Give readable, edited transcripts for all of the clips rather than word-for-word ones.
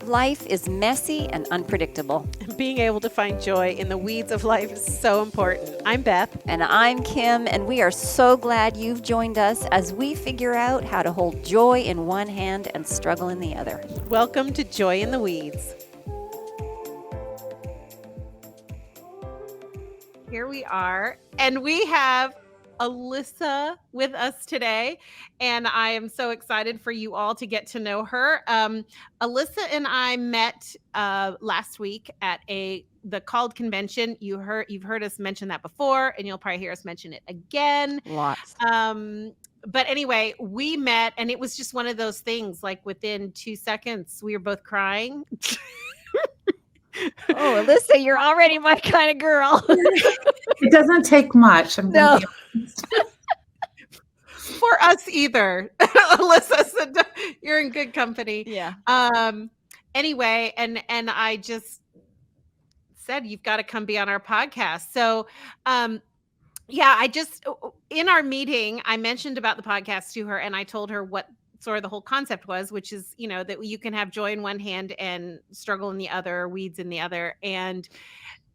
Life is messy and unpredictable. Being able to find joy in the weeds of life is so important. I'm Beth. And I'm Kim, and we are so glad you've joined us as we figure out how to hold joy in one hand and struggle in the other. Welcome to Joy in the Weeds. Here we are, and we have Alyssa with us today, and I am so excited for you all to get to know her. Alyssa and I met last week at the Called Convention. You've heard us mention that before, and you'll probably hear us mention it again. Lots. But anyway, we met, and it was just one of those things. Like within 2 seconds, we were both crying. Oh, Alyssa, you're already my kind of girl. It doesn't take much. No. For us either. Alyssa said, you're in good company. Yeah. Anyway, and I just said, you've got to come be on our podcast. So, I just, in our meeting, I mentioned about the podcast to her, and I told her what sort of the whole concept was, which is, that you can have joy in one hand and struggle in the other, weeds in the other. And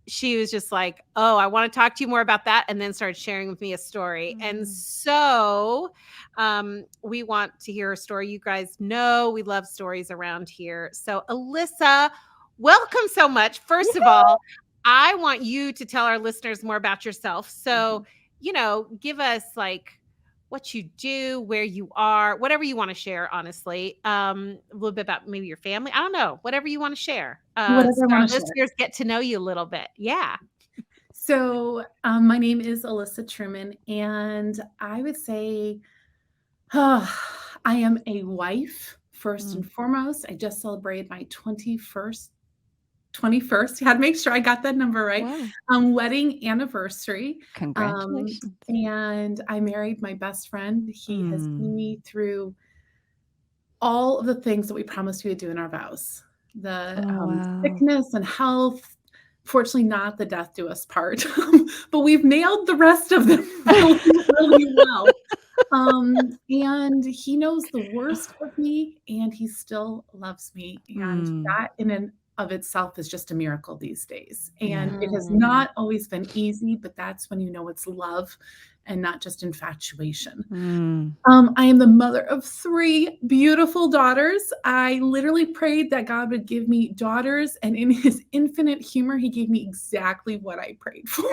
she was just like, oh, I want to talk to you more about that. And then started sharing with me a story. And so we want to hear a story. You guys know we love stories around here. So Alyssa, welcome so much. First of all, I want you to tell our listeners more about yourself. So, give us like what you do, where you are, whatever you want to share, honestly. A little bit about maybe your family. I don't know, whatever you want to share. Our listeners get to know you a little bit. Yeah. So my name is Alyssa Truman, and I would say I am a wife, first and foremost. I just celebrated my 21st. Had to make sure I got that number right. Wow. Wedding anniversary. Congratulations. And I married my best friend. He has seen me through all of the things that we promised we would do in our vows. The sickness and health, fortunately not the death do us part, but we've nailed the rest of them really, really well. And he knows the worst of me, and he still loves me. And that in and of itself is just a miracle these days. And it has not always been easy, but that's when you know it's love and not just infatuation. I am the mother of 3 beautiful daughters. I literally prayed that God would give me daughters, and in his infinite humor, he gave me exactly what I prayed for.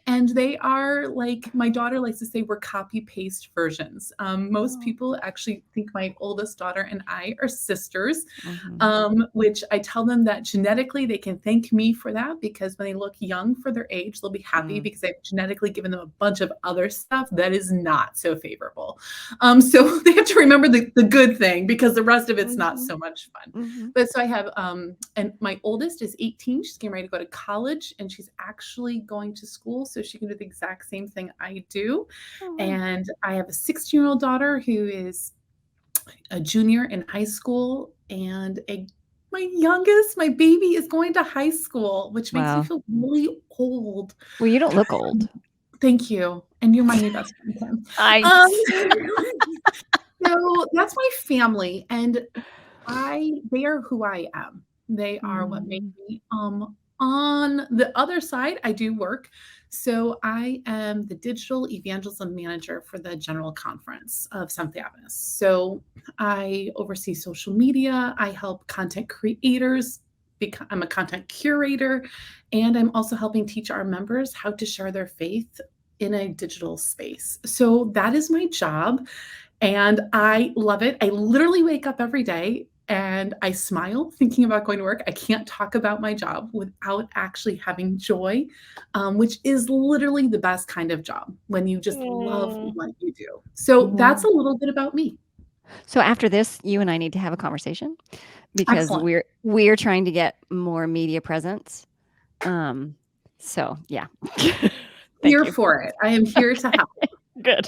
And they are, like my daughter likes to say, we're copy-paste versions. Most people actually think my oldest daughter and I are sisters, which I tell them that genetically they can thank me for that, because when they look young for their age, they'll be happy because I've genetically given them a bunch of other stuff that is not so favorable. So they have to remember the good thing, because the rest of it's not so much fun. But so I have, and my oldest is 18. She's getting ready to go to college, and she's actually going to school so she can do the exact same thing I do. And I have a 16-year-old daughter who is a junior in high school, and my baby is going to high school, which makes me feel really old. Well, you don't look old. Thank you. And you're my new best friend, Kim. So that's my family, and they are who I am. They are what make me. On the other side, I do work. So I am the digital evangelism manager for the General Conference of Seventh-day Adventists. So I oversee social media. I help content creators. I'm a content curator, and I'm also helping teach our members how to share their faith in a digital space. So that is my job, and I love it. I literally wake up every day and I smile thinking about going to work. I can't talk about my job without actually having joy, which is literally the best kind of job, when you just love what you do. So that's a little bit about me. So after this, you and I need to have a conversation, because we're trying to get more media presence. So yeah. Here for it. I am here to help. Good.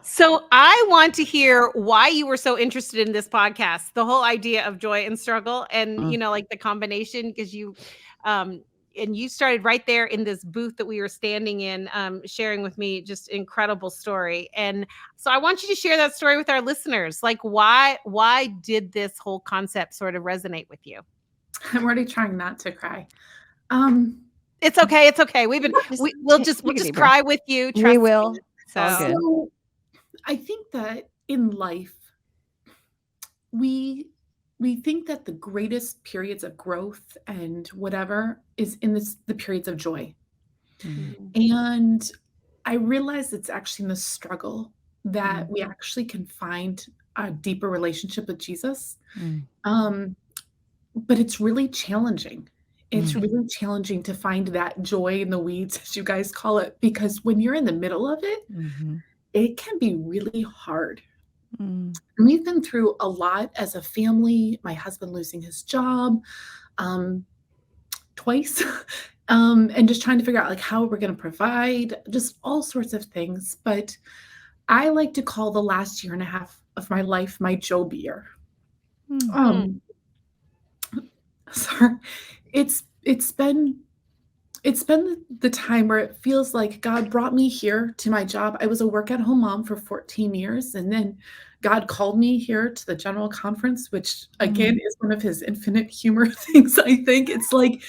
So I want to hear why you were so interested in this podcast, the whole idea of joy and struggle, and like the combination, because you you started right there in this booth that we were standing in, sharing with me just incredible story. And so I want you to share that story with our listeners. Like, why did this whole concept sort of resonate with you? I'm already trying not to cry. It's okay. It's okay. We'll just cry with you. Trust We will. me. It's all good. So I think that in life, we think that the greatest periods of growth and whatever is in the periods of joy. And I realize it's actually in the struggle that we actually can find a deeper relationship with Jesus. But it's really challenging. It's really challenging to find that joy in the weeds, as you guys call it, because when you're in the middle of it, it can be really hard. And we've been through a lot as a family, my husband losing his job twice, and just trying to figure out like how we're going to provide, just all sorts of things. But I like to call the last year and a half of my life my Job year. Sorry, it's been the time where it feels like God brought me here to my job. I was a work-at-home mom for 14 years, and then God called me here to the general conference, which again is one of his infinite humor things, I think. It's like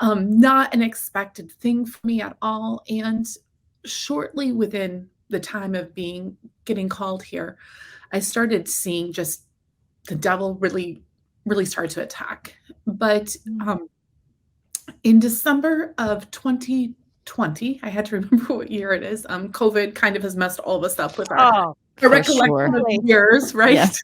not an expected thing for me at all. And shortly within the time of getting called here, I started seeing just the devil really started to attack. But in December of 2020, I had to remember what year it is. COVID kind of has messed all of us up with our recollection of years, right? Yes.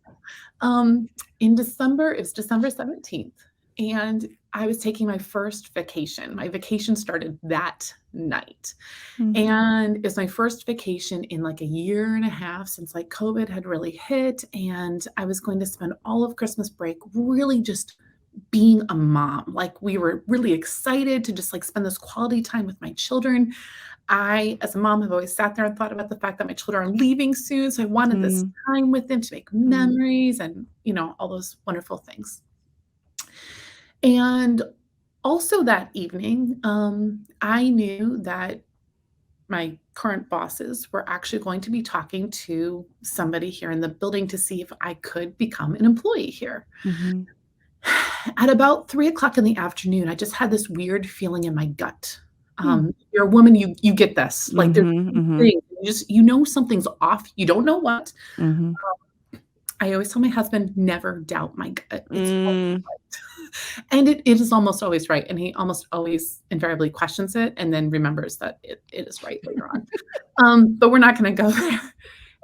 In December, it was December 17th, and I was taking my first vacation. My vacation started that night. And it was my first vacation in like a year and a half since like COVID had really hit. And I was going to spend all of Christmas break really just being a mom. Like we were really excited to just like spend this quality time with my children. I, as a mom, have always sat there and thought about the fact that my children are leaving soon. So I wanted this time with them to make memories and, you know, all those wonderful things. And also that evening, I knew that my current bosses were actually going to be talking to somebody here in the building to see if I could become an employee here. At about 3:00 in the afternoon, I just had this weird feeling in my gut. You're a woman, you get this. Like there's things, you know something's off. You don't know what. I always tell my husband, never doubt my gut. It's always right. And it is almost always right. And he almost always invariably questions it and then remembers that it is right later on. But we're not going to go there.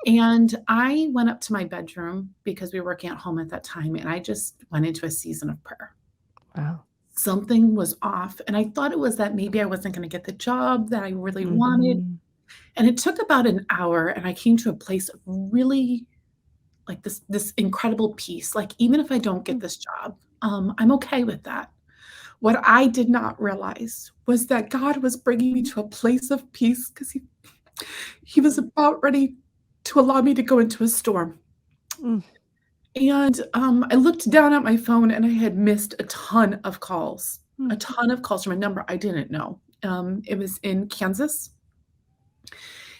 And I went up to my bedroom because we were working at home at that time. And I just went into a season of prayer. Wow. Something was off. And I thought it was that maybe I wasn't going to get the job that I really wanted. And it took about an hour. And I came to a place of really like this incredible peace. Like, even if I don't get this job, I'm okay with that. What I did not realize was that God was bringing me to a place of peace because he was about ready to allow me to go into a storm. And I looked down at my phone and I had missed a ton of calls from a number I didn't know. It was in Kansas.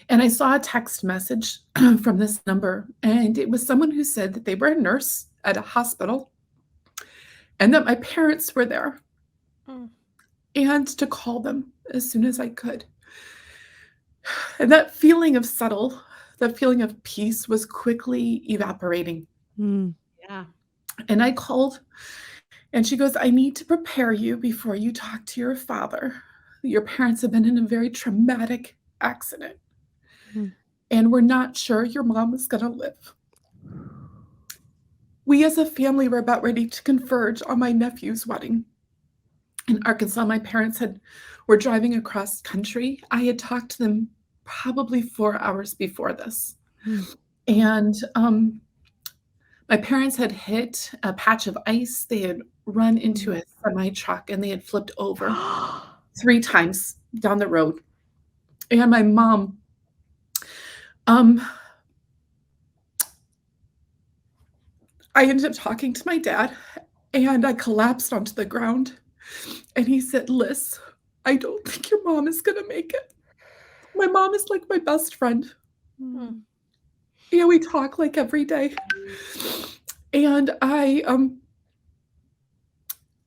And I saw a text message from this number, and it was someone who said that they were a nurse at a hospital and that my parents were there and to call them as soon as I could. And that feeling of that feeling of peace was quickly evaporating. Yeah. And I called, and she goes, I need to prepare you before you talk to your father. Your parents have been in a very traumatic accident. And we're not sure your mom is going to live. We as a family were about ready to converge on my nephew's wedding. In Arkansas, my parents were driving across country. I had talked to them probably 4 hours before this. And my parents had hit a patch of ice. They had run into a semi truck and they had flipped over 3 times down the road. And my mom, I ended up talking to my dad and I collapsed onto the ground. And he said, Liz, I don't think your mom is gonna make it. My mom is like my best friend. We talk like every day. And I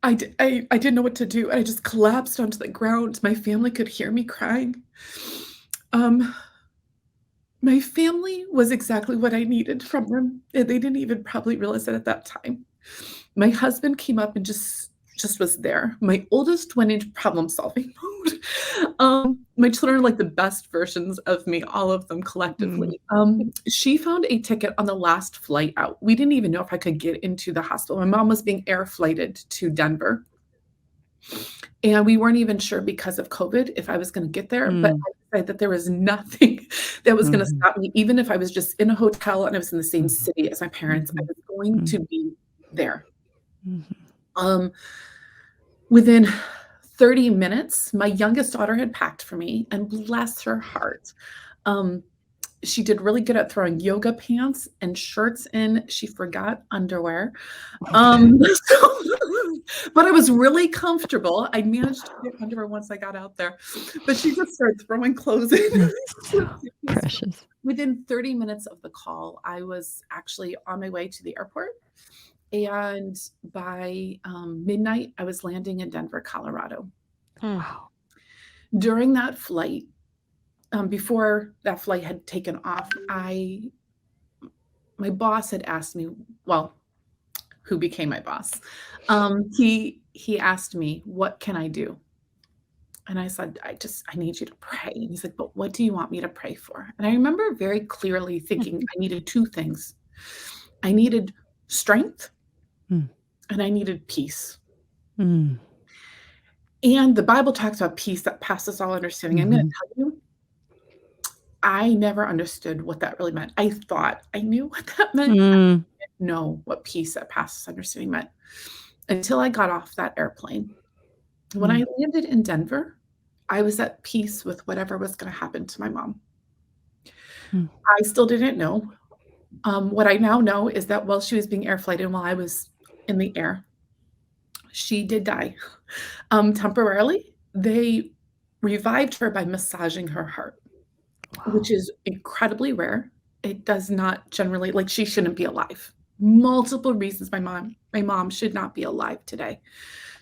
didn't know what to do. I just collapsed onto the ground. My family could hear me crying. My family was exactly what I needed from them. They didn't even probably realize it at that time. My husband came up and just was there. My oldest went into problem-solving mode. My children are like the best versions of me, all of them collectively. She found a ticket on the last flight out. We didn't even know if I could get into the hospital. My mom was being air flighted to Denver. And we weren't even sure because of COVID if I was gonna get there, but I decided that there was nothing that was gonna stop me. Even if I was just in a hotel and I was in the same city as my parents, I was going to be there. Within 30 minutes, my youngest daughter had packed for me, and bless her heart, she did really good at throwing yoga pants and shirts in. She forgot underwear. But I was really comfortable. I managed to get underwear once I got out there, but she just started throwing clothes in. So precious. Within 30 minutes of the call, I was actually on my way to the airport. And by midnight, I was landing in Denver, Colorado. Wow. During that flight, before that flight had taken off, my boss had asked me, well, who became my boss, he asked me, "What can I do?" And I said, I need you to pray. And he's like, "But what do you want me to pray for?" And I remember very clearly thinking I needed two things. I needed strength and I needed peace. And the Bible talks about peace that passes all understanding. I'm going to tell you, I never understood what that really meant. I thought I knew what that meant. I didn't know what peace that passes understanding meant until I got off that airplane. When I landed in Denver, I was at peace with whatever was going to happen to my mom. I still didn't know. What I now know is that while she was being air flighted, while I was in the air, she did die temporarily. They revived her by massaging her heart, which is incredibly rare. It does not generally, like, she shouldn't be alive. Multiple reasons my mom should not be alive today.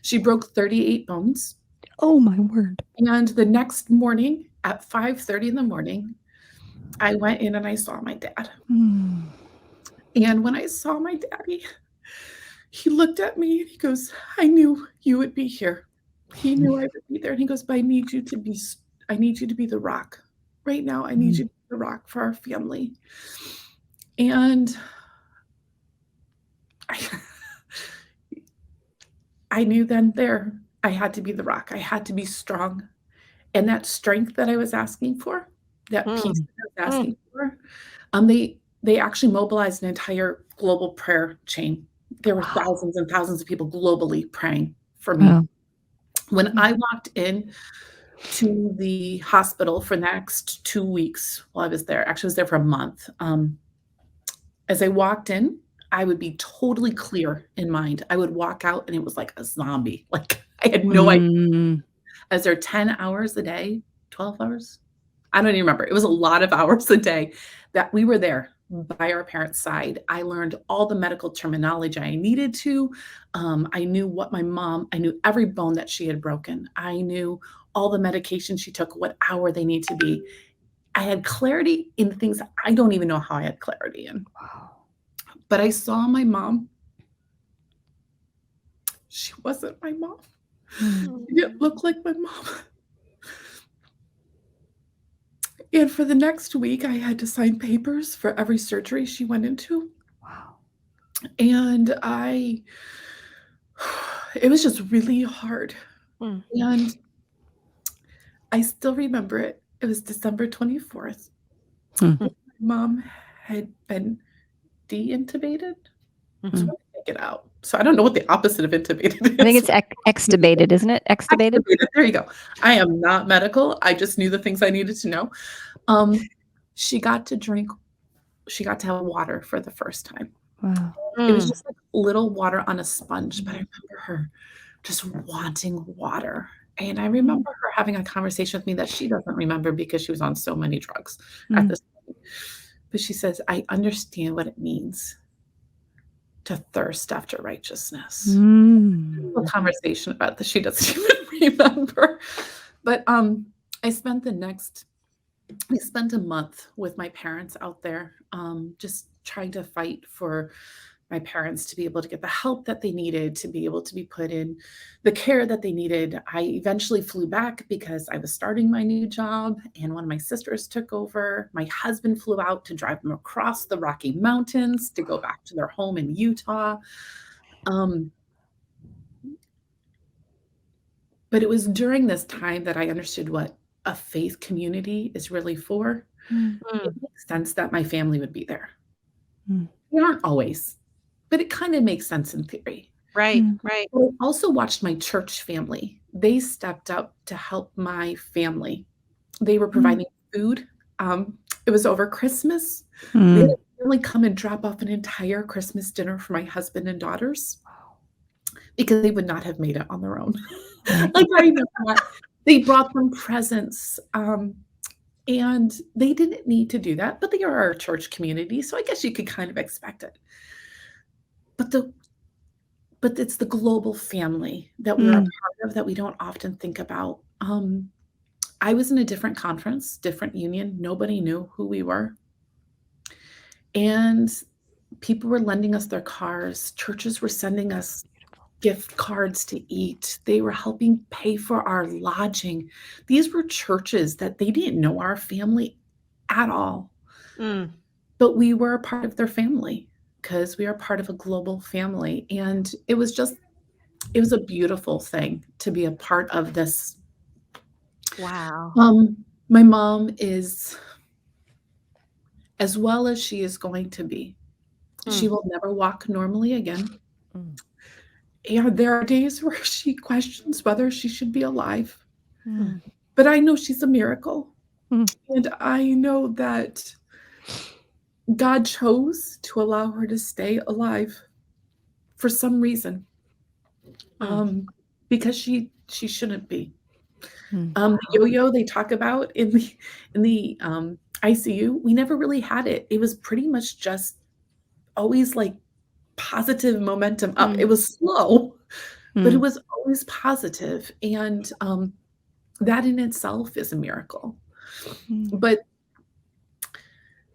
She broke 38 bones. Oh my word. And the next morning at 5:30 in the morning, I went in and I saw my dad. And when I saw my daddy, he looked at me and he goes, "I knew you would be here." He knew I would be there. And he goes, "But I need you to be the rock. Right now, I need you to be the rock for our family." And I knew then there I had to be the rock. I had to be strong. And that strength that I was asking for, that peace that I was asking for, they actually mobilized an entire global prayer chain. There were thousands and thousands of people globally praying for me. When I walked in to the hospital for the next 2 weeks while I was there, actually I was there for a month. As I walked in, I would be totally clear in mind. I would walk out and it was like a zombie. Like I had no idea. I was there 10 hours a day, 12 hours. I don't even remember. It was a lot of hours a day that we were there by our parents' side. I learned all the medical terminology I needed to. I knew I knew every bone that she had broken. I knew all the medication she took, what hour they need to be. I had clarity in things I don't even know how I had clarity in. But I saw my mom. She wasn't my mom. She didn't look like my mom. And for the next week, I had to sign papers for every surgery she went into. And it was just really hard. And I still remember it. It was December 24th. My mom had been de-intubated. So I take it out. So I don't know what the opposite of intubated is. I think it's extubated, isn't it? Extubated? There you go. I am not medical. I just knew the things I needed to know. She got to have water for the first time. Wow. It was just like little water on a sponge, but I remember her just wanting water. And I remember her having a conversation with me that she doesn't remember because she was on so many drugs at this point. But she says, I understand what it means to thirst after righteousness. A conversation about that she doesn't even remember. But I spent a month with my parents out there, just trying to fight for my parents to be able to get the help that they needed, to be able to be put in the care that they needed. I eventually flew back because I was starting my new job, and one of my sisters took over. My husband flew out to drive them across the Rocky Mountains to go back to their home in Utah. But it was during this time that I understood what a faith community is really for. It makes sense that my family would be there. They aren't always, but it kind of makes sense in theory. Right. I also watched my church family. They stepped up to help my family. They were providing food. It was over Christmas. They had really come and drop off an entire Christmas dinner for my husband and daughters because they would not have made it on their own. Like, I know that. They brought them presents, and they didn't need to do that, but they are our church community, so I guess you could kind of expect it. But it's the global family that we're a part of that we don't often think about. I was in a different conference, different union. Nobody knew who we were. And people were lending us their cars. Churches were sending us gift cards to eat. They were helping pay for our lodging. These were churches that they didn't know our family at all. But we were a part of their family because we are part of a global family. And it was a beautiful thing to be a part of this. Wow. My mom is as well as she is going to be. She will never walk normally again. And there are days where she questions whether she should be alive. But I know she's a miracle. And I know that God chose to allow her to stay alive for some reason. Because she shouldn't be. The yo-yo they talk about in the ICU, we never really had it. It was pretty much just always like positive momentum up. It was slow, but it was always positive. And that in itself is a miracle. But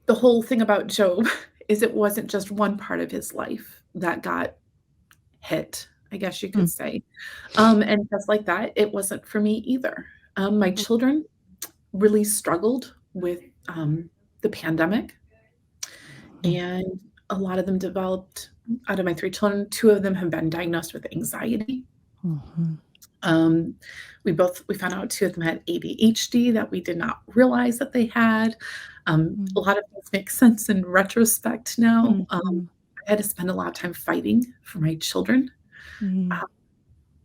the whole thing about Job is it wasn't just one part of his life that got hit, I guess you could say. And just like that, it wasn't for me either. My children really struggled with the pandemic. And a lot of them developed, out of my 3 children, 2 of them have been diagnosed with anxiety. We found out 2 of them had ADHD that we did not realize that they had. A lot of things make sense in retrospect now. I had to spend a lot of time fighting for my children,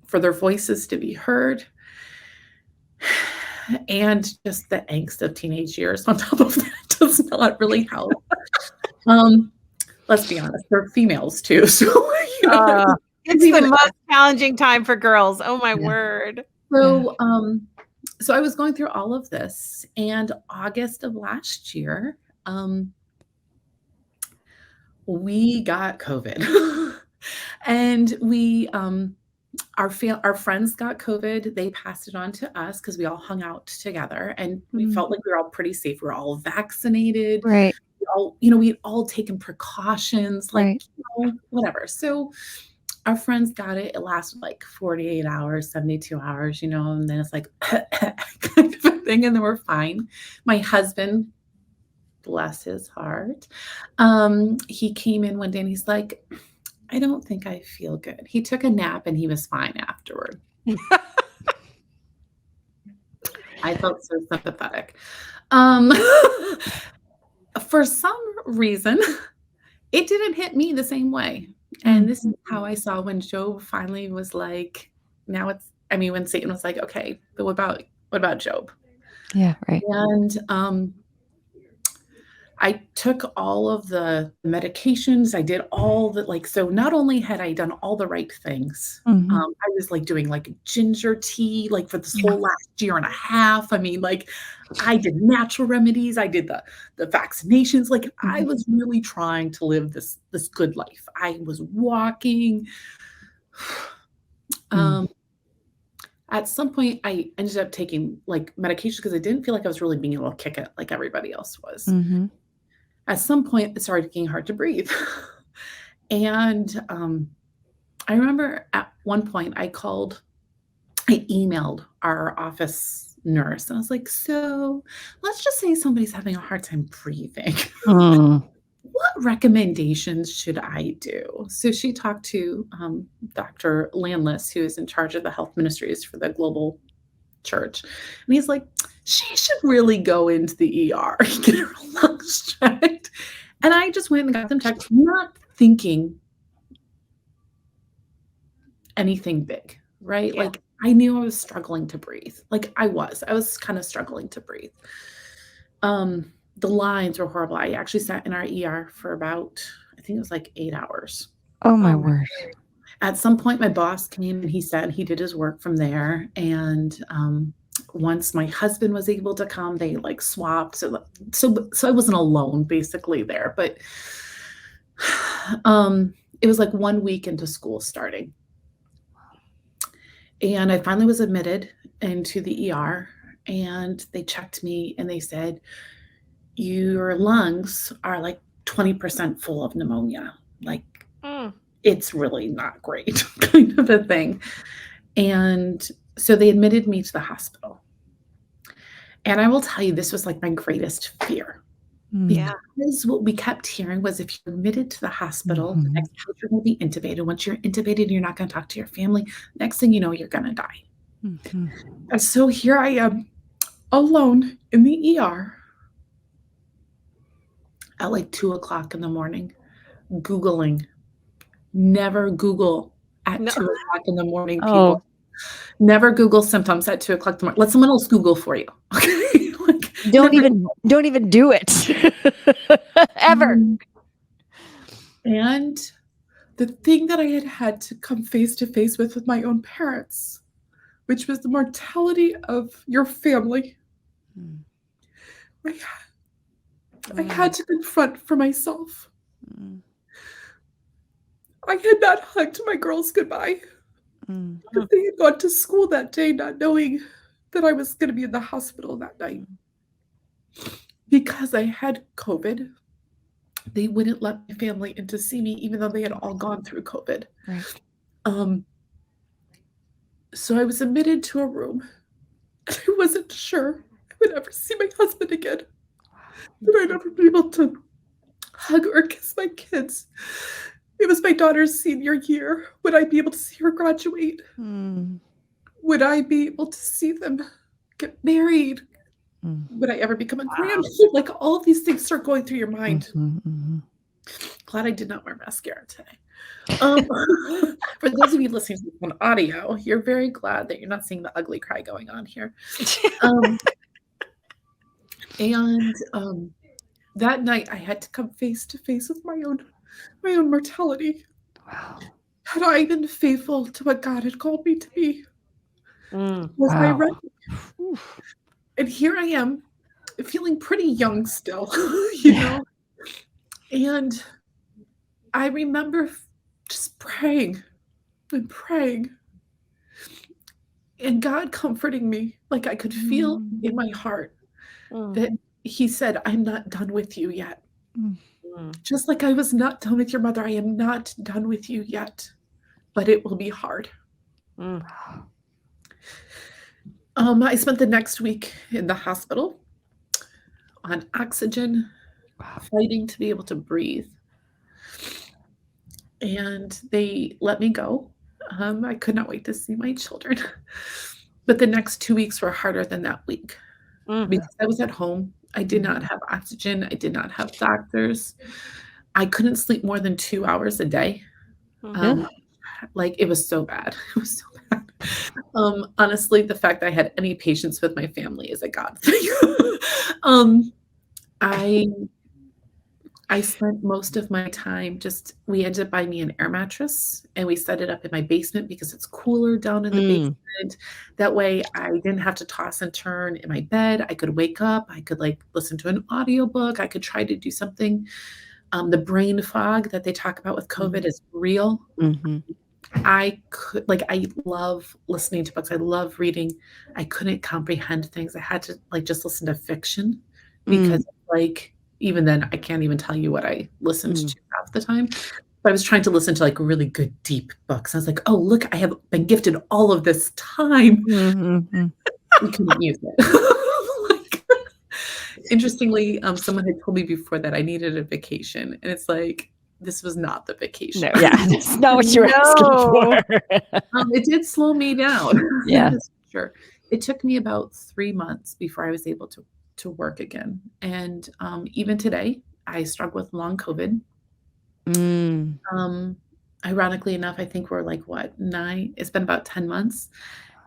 for their voices to be heard. And just the angst of teenage years on top of that does not really help. Let's be honest, they're females too. So, it's the most challenging time for girls. Oh my word. So, so I was going through all of this, and August of last year, we got COVID. And we our friends got COVID. They passed it on to us because we all hung out together, and we felt like we were all pretty safe. We were all vaccinated. Right. We'd all taken precautions, like, Right. Whatever. So our friends got it. It lasted like 48 hours, 72 hours, and then it's like kind of a thing, and then we're fine. My husband, bless his heart, he came in one day and he's like, I don't think I feel good. He took a nap and he was fine afterward. I felt so sympathetic. For some reason, it didn't hit me the same way. And this is how I saw when Job finally was like, when Satan was like, okay, but what about Job? Yeah, right. And I took all of the medications. I did all the so not only had I done all the right things, I was doing ginger tea for this whole last year and a half. I mean, I did natural remedies. I did the vaccinations. I was really trying to live this good life. I was walking. At some point, I ended up taking medication because I didn't feel like I was really being able to kick it like everybody else was. At some point, it started getting hard to breathe. And I remember at one point I emailed our office nurse and I was like, so let's just say somebody's having a hard time breathing. What recommendations should I do? So she talked to Dr. Landless, who is in charge of the health ministries for the global church. And he's like, she should really go into the ER, get her lungs checked. And I just went and got them checked, not thinking anything big, right? Yeah. I knew I was struggling to breathe. I was kind of struggling to breathe. The lines were horrible. I actually sat in our ER for about, I think it was 8 hours. Oh my word. At some point, my boss came and he said he did his work from there. And once my husband was able to come, they swapped. So I wasn't alone basically there. But it was 1 week into school starting. And I finally was admitted into the ER and they checked me and they said, your lungs are 20% full of pneumonia. It's really not great kind of a thing. And so they admitted me to the hospital. And I will tell you, this was my greatest fear. Because what we kept hearing was if you're admitted to the hospital, the next day you're going to be intubated. Once you're intubated, you're not going to talk to your family. Next thing you know, you're going to die. And so here I am alone in the ER at 2:00 in the morning, Googling. Never Google at 2:00 in the morning, people. Never Google symptoms at 2:00 in the morning. Let someone else Google for you. Okay? Don't even do it. Ever. And the thing that I had to come face to face with my own parents, which was the mortality of your family. I had to confront for myself. I had not hugged my girls goodbye because they had gone to school that day not knowing that I was going to be in the hospital that night. Because I had COVID, they wouldn't let my family in to see me even though they had all gone through COVID. Right. So I was admitted to a room and I wasn't sure I would ever see my husband again. That I'd ever be able to hug or kiss my kids. It was my daughter's senior year. Would I be able to see her graduate? Would I be able to see them get married? Would I ever become a grandmother? All of these things start going through your mind. Glad I did not wear mascara today. For those of you listening to this on audio, you're very glad that you're not seeing the ugly cry going on here. And that night I had to come face to face with my own mortality. Wow. Had I been faithful to what God had called me to be? Was I ready? And here I am, feeling pretty young still, know? And I remember just praying and praying. And God comforting me. I could feel in my heart that he said, I'm not done with you yet. Just like I was not done with your mother, I am not done with you yet, but it will be hard. I spent the next week in the hospital on oxygen, fighting to be able to breathe. And they let me go. I could not wait to see my children. But the next 2 weeks were harder than that week because I was at home. I did not have oxygen. I did not have doctors. I couldn't sleep more than 2 hours a day. It was so bad. It was so bad. Honestly, the fact that I had any patience with my family is a God thing. I I spent most of my time we ended up buying me an air mattress, and we set it up in my basement because it's cooler down in the basement. That way, I didn't have to toss and turn in my bed. I could wake up, I could, like, listen to an audiobook, I could try to do something. The brain fog that they talk about with COVID is real. I love listening to books, I love reading. I couldn't comprehend things, I had to, like, just listen to fiction because, like, even then, I can't even tell you what I listened to half the time, but I was trying to listen to, like, really good, deep books. I was like, "Oh, look, I have been gifted all of this time." We couldn't use it. Like, interestingly, someone had told me before that I needed a vacation, and it's like, this was not the vacation. No, yeah, that's not what you were asking for. It did slow me down. Yeah. That's for sure. It took me about 3 months before I was able to work again, and, even today, I struggle with long COVID. Ironically enough, I think we're like, what, 9 it's been about 10 months,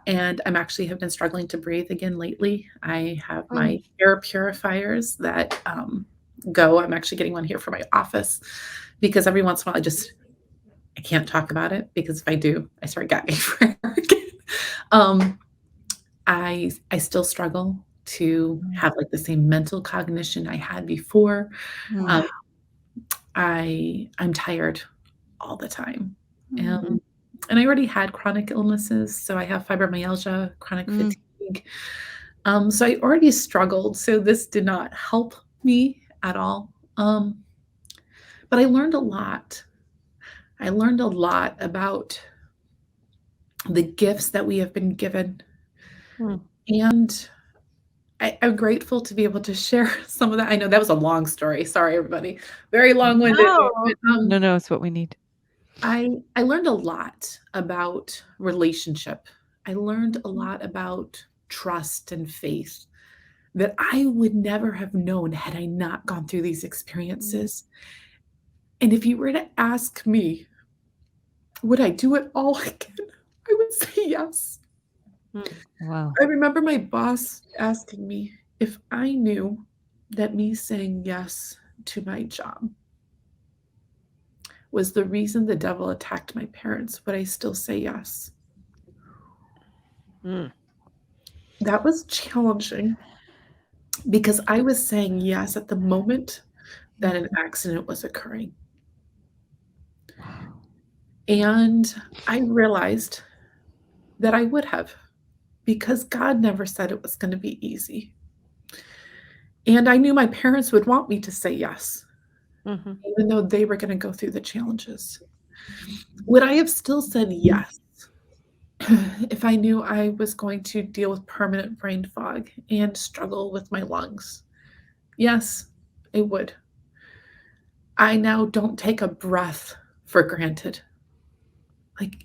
and I'm actually have been struggling to breathe again lately. I have my air purifiers that, I'm actually getting one here for my office because every once in a while I can't talk about it because if I do, I start gagging for air again. I still struggle to have, like, the same mental cognition I had before. I'm tired all the time. And I already had chronic illnesses, so I have fibromyalgia, chronic fatigue. So I already struggled, so this did not help me at all. But I learned a lot. I learned a lot about the gifts that we have been given. And I'm grateful to be able to share some of that. I know that was a long story. Sorry, everybody. Very long-winded. No, no, it's what we need. I learned a lot about relationship. I learned a lot about trust and faith that I would never have known had I not gone through these experiences. And if you were to ask me, would I do it all again? I would say yes. Wow. I remember my boss asking me if I knew that me saying yes to my job was the reason the devil attacked my parents, would I still say yes? That was challenging because I was saying yes at the moment that an accident was occurring. And I realized that I would have because God never said it was going to be easy. And I knew my parents would want me to say yes, even though they were going to go through the challenges. Would I have still said yes if I knew I was going to deal with permanent brain fog and struggle with my lungs? Yes, it would. I now don't take a breath for granted. Like,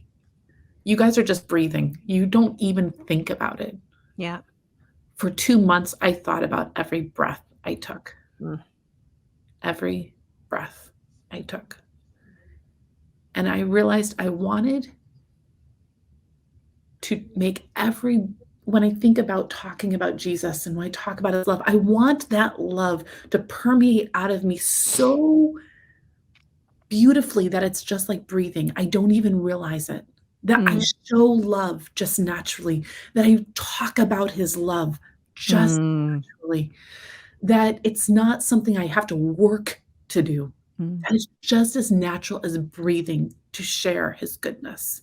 you guys are just breathing. You don't even think about it. Yeah. For 2 months, I thought about every breath I took. Every breath I took. And I realized I wanted to make when I think about talking about Jesus and when I talk about his love, I want that love to permeate out of me so beautifully that it's just like breathing. I don't even realize it. That I show love just naturally, that I talk about his love just naturally, that it's not something I have to work to do. That is just as natural as breathing to share his goodness.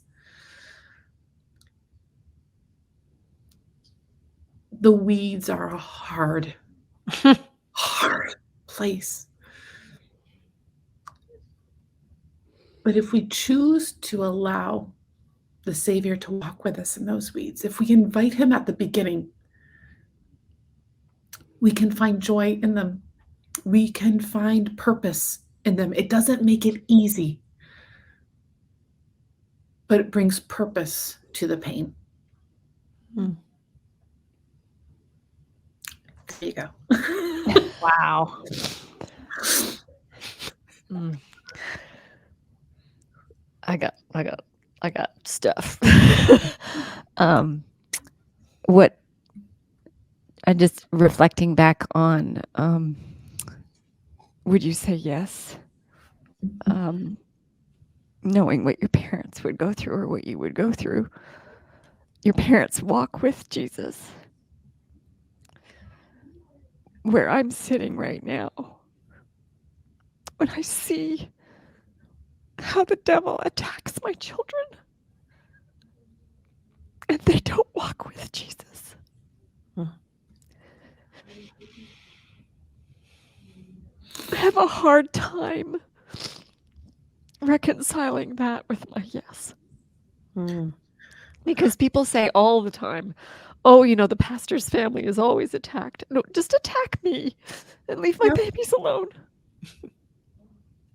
The weeds are a hard place. But if we choose to allow the Savior to walk with us in those weeds, if we invite him at the beginning, we can find joy in them. We can find purpose in them. It doesn't make it easy, but it brings purpose to the pain. There you go. Wow. I got stuff. What I just reflecting back on would you say yes? Knowing what your parents would go through or what you would go through. Your parents walk with Jesus. Where I'm sitting right now, when I see how the devil attacks my children and they don't walk with Jesus. I have a hard time reconciling that with my yes. Because people say all the time, oh, the pastor's family is always attacked. No, just attack me and leave my babies alone.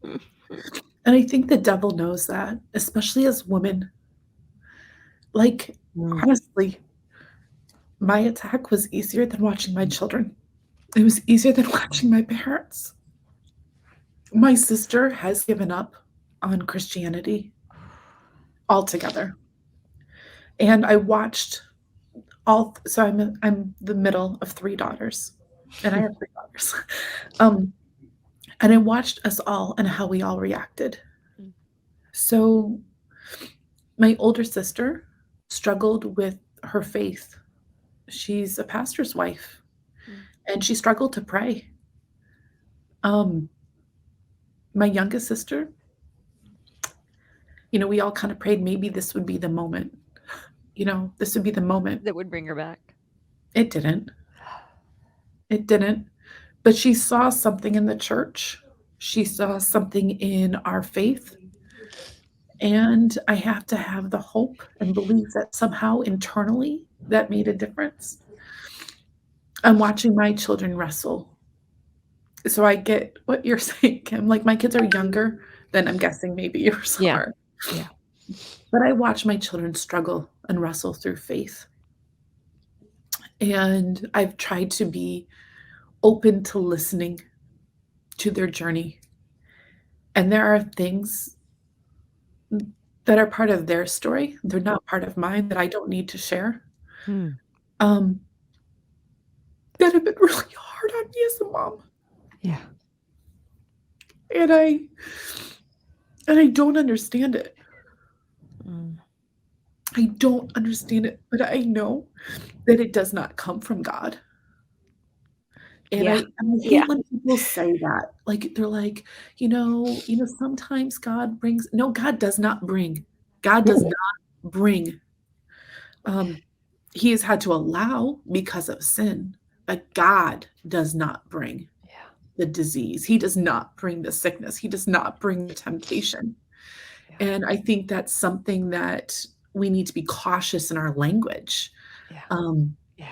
And I think the devil knows that, especially as women. Like, honestly, my attack was easier than watching my children. It was easier than watching my parents. My sister has given up on Christianity altogether. And I watched so I'm the middle of 3 daughters, and I have 3 daughters. And I watched us all and how we all reacted. So my older sister struggled with her faith. She's a pastor's wife, and she struggled to pray. My youngest sister, we all kind of prayed maybe this would be the moment. This would be the moment. That would bring her back. It didn't. It didn't. But she saw something in the church. She saw something in our faith. And I have to have the hope and believe that somehow internally that made a difference. I'm watching my children wrestle. So I get what you're saying, Kim. Like, my kids are younger than I'm guessing maybe yours are. Yeah. But I watch my children struggle and wrestle through faith. And I've tried to be open to listening to their journey. And there are things that are part of their story. They're not part of mine that I don't need to share. That have been really hard on me as a mom. Yeah. And I don't understand it. I don't understand it, but I know that it does not come from God. And I hate when people say that. Like, they're like, sometimes God brings. No, God does not bring. God does not bring. He has had to allow because of sin, but God does not bring the disease. He does not bring the sickness. He does not bring the temptation. And I think that's something that we need to be cautious in our language.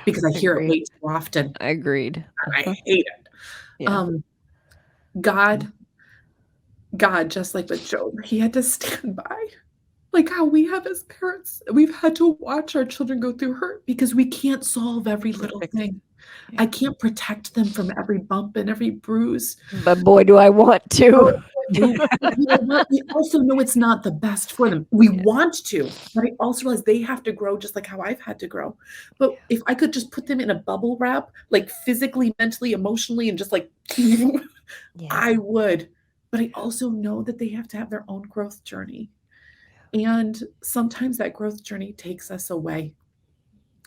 Because I hear it way too often. Agreed. I hate it. God, just like with Job, he had to stand by. Like how we have as parents, we've had to watch our children go through hurt because we can't solve every little thing. I can't protect them from every bump and every bruise. But boy, do I want to. We also know it's not the best for them. We want to, but I also realize they have to grow just like how I've had to grow. But if I could just put them in a bubble wrap, like physically, mentally, emotionally, and just like, I would. But I also know that they have to have their own growth journey. And sometimes that growth journey takes us away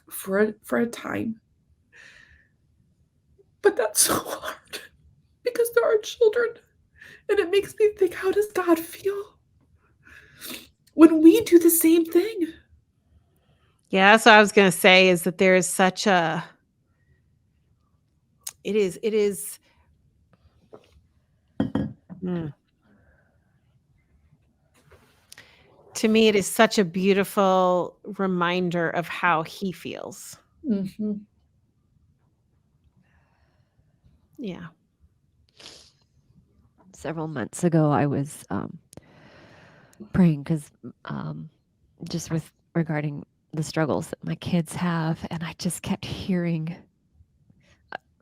for a time. But that's so hard because there are children. And it makes me think, how does God feel when we do the same thing? Yeah, that's what I was going to say, is that there is such it is to me, it is such a beautiful reminder of how he feels. Yeah. Several months ago, I was praying because just regarding the struggles that my kids have, and I just kept hearing,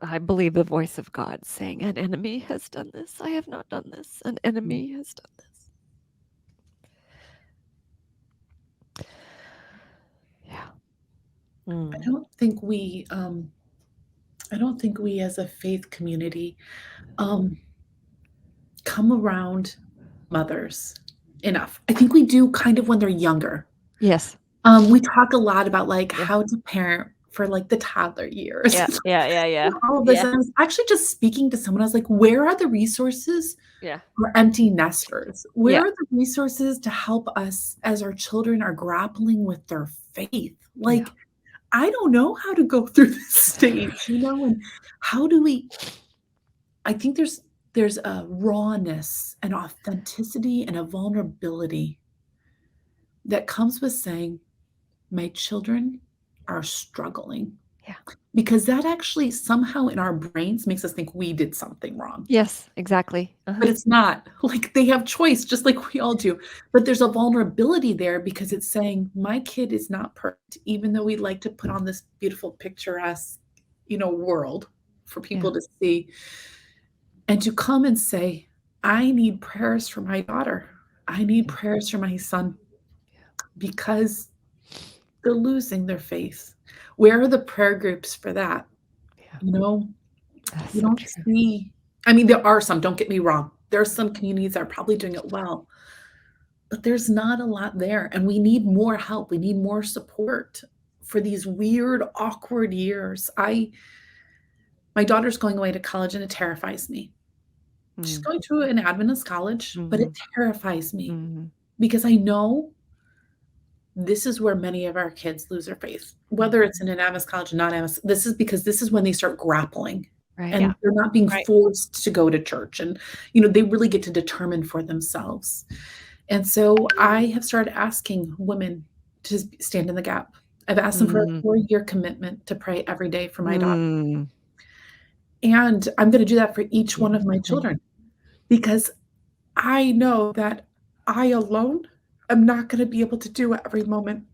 I believe, the voice of God saying, an enemy has done this. I have not done this. An enemy has done this. Yeah. I don't think we as a faith community come around mothers enough. I think we do kind of when they're younger. Yes. We talk a lot about, like, Yeah. how to parent for, like, the toddler years. Yeah. Yeah. Yeah. Yeah. All of this, Yeah. and I was actually just speaking to someone, I was like, "Where are the resources Yeah. for empty nesters? Where Yeah. are the resources to help us as our children are grappling with their faith?" Yeah. Like, I don't know how to go through this stage, and how do we I think there's a rawness, an authenticity, and a vulnerability that comes with saying, "My children are struggling." Yeah. Because that actually somehow in our brains makes us think we did something wrong. Yes. Exactly. But it's not. Like, they have choice just like we all do. But there's a vulnerability there because it's saying, "My kid is not perfect," even though we like to put on this beautiful picturesque, world for Yeah. people to see. And to come and say, "I need prayers for my daughter. I need prayers for my son," because they're losing their faith. Where are the prayer groups for that? Yeah. You know, That's you so don't true. see I mean, there are some, don't get me wrong. There are some communities that are probably doing it well, but there's not a lot there, and we need more help. We need more support for these weird, awkward years. I My daughter's going away to college, and it terrifies me. She's Mm. going to an Adventist college, but it Mhm. terrifies me Mhm. because I know this is where many of our kids lose their faith, whether it's Mhm. in an Adventist college or not Adventist. This is because this is when they start grappling, Right. Yeah. and they're not being Right. forced to go to church, and, they really get to determine for themselves. And so I have started asking women to stand in the gap. I've asked them for a Mm. 4-year commitment to pray every day for my daughter, Mm. and I'm gonna do that for each one of my Beautiful. children because I know that I alone am not gonna be able to do it every moment,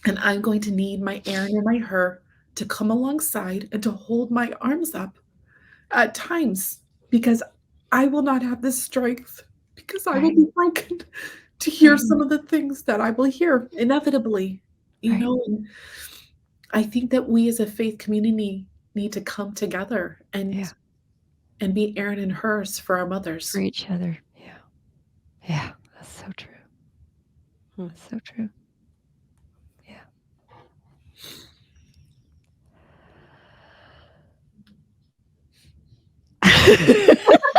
and I'm going to need my Aaron and my Hur to come alongside and to hold my arms up at times because I will not have the strength because I will Right. be broken to hear Right. some of the things that I will hear inevitably, Right. and I think that we as a faith community need to come together Yeah. and be Aaron and hers for our For mothers. each other. Yeah. Yeah. That's so true. Hmm. That's so true. Yeah.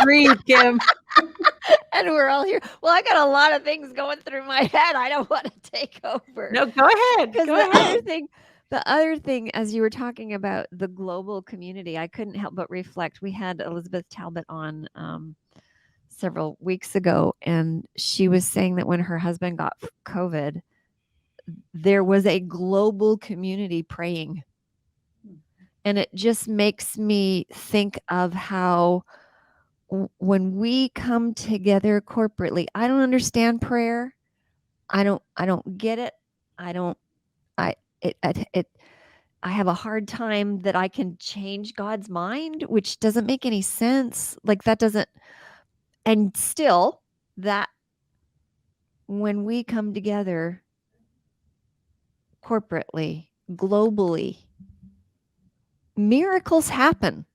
Breathe, Kim. And we're all here. Well, I got a lot of things going through my head. I don't want to take over. No, go ahead. Because Go the ahead. other thing, as you were talking about the global community, I couldn't help but reflect. We had Elizabeth Talbot on several weeks ago, and she was saying that when her husband got COVID, there was a global community praying. And it just makes me think of how when we come together corporately, I don't understand prayer. I don't get it. I don't I it I have a hard time that I can change God's mind, which doesn't make any sense. Like that doesn't and still that when we come together corporately, globally, miracles happen.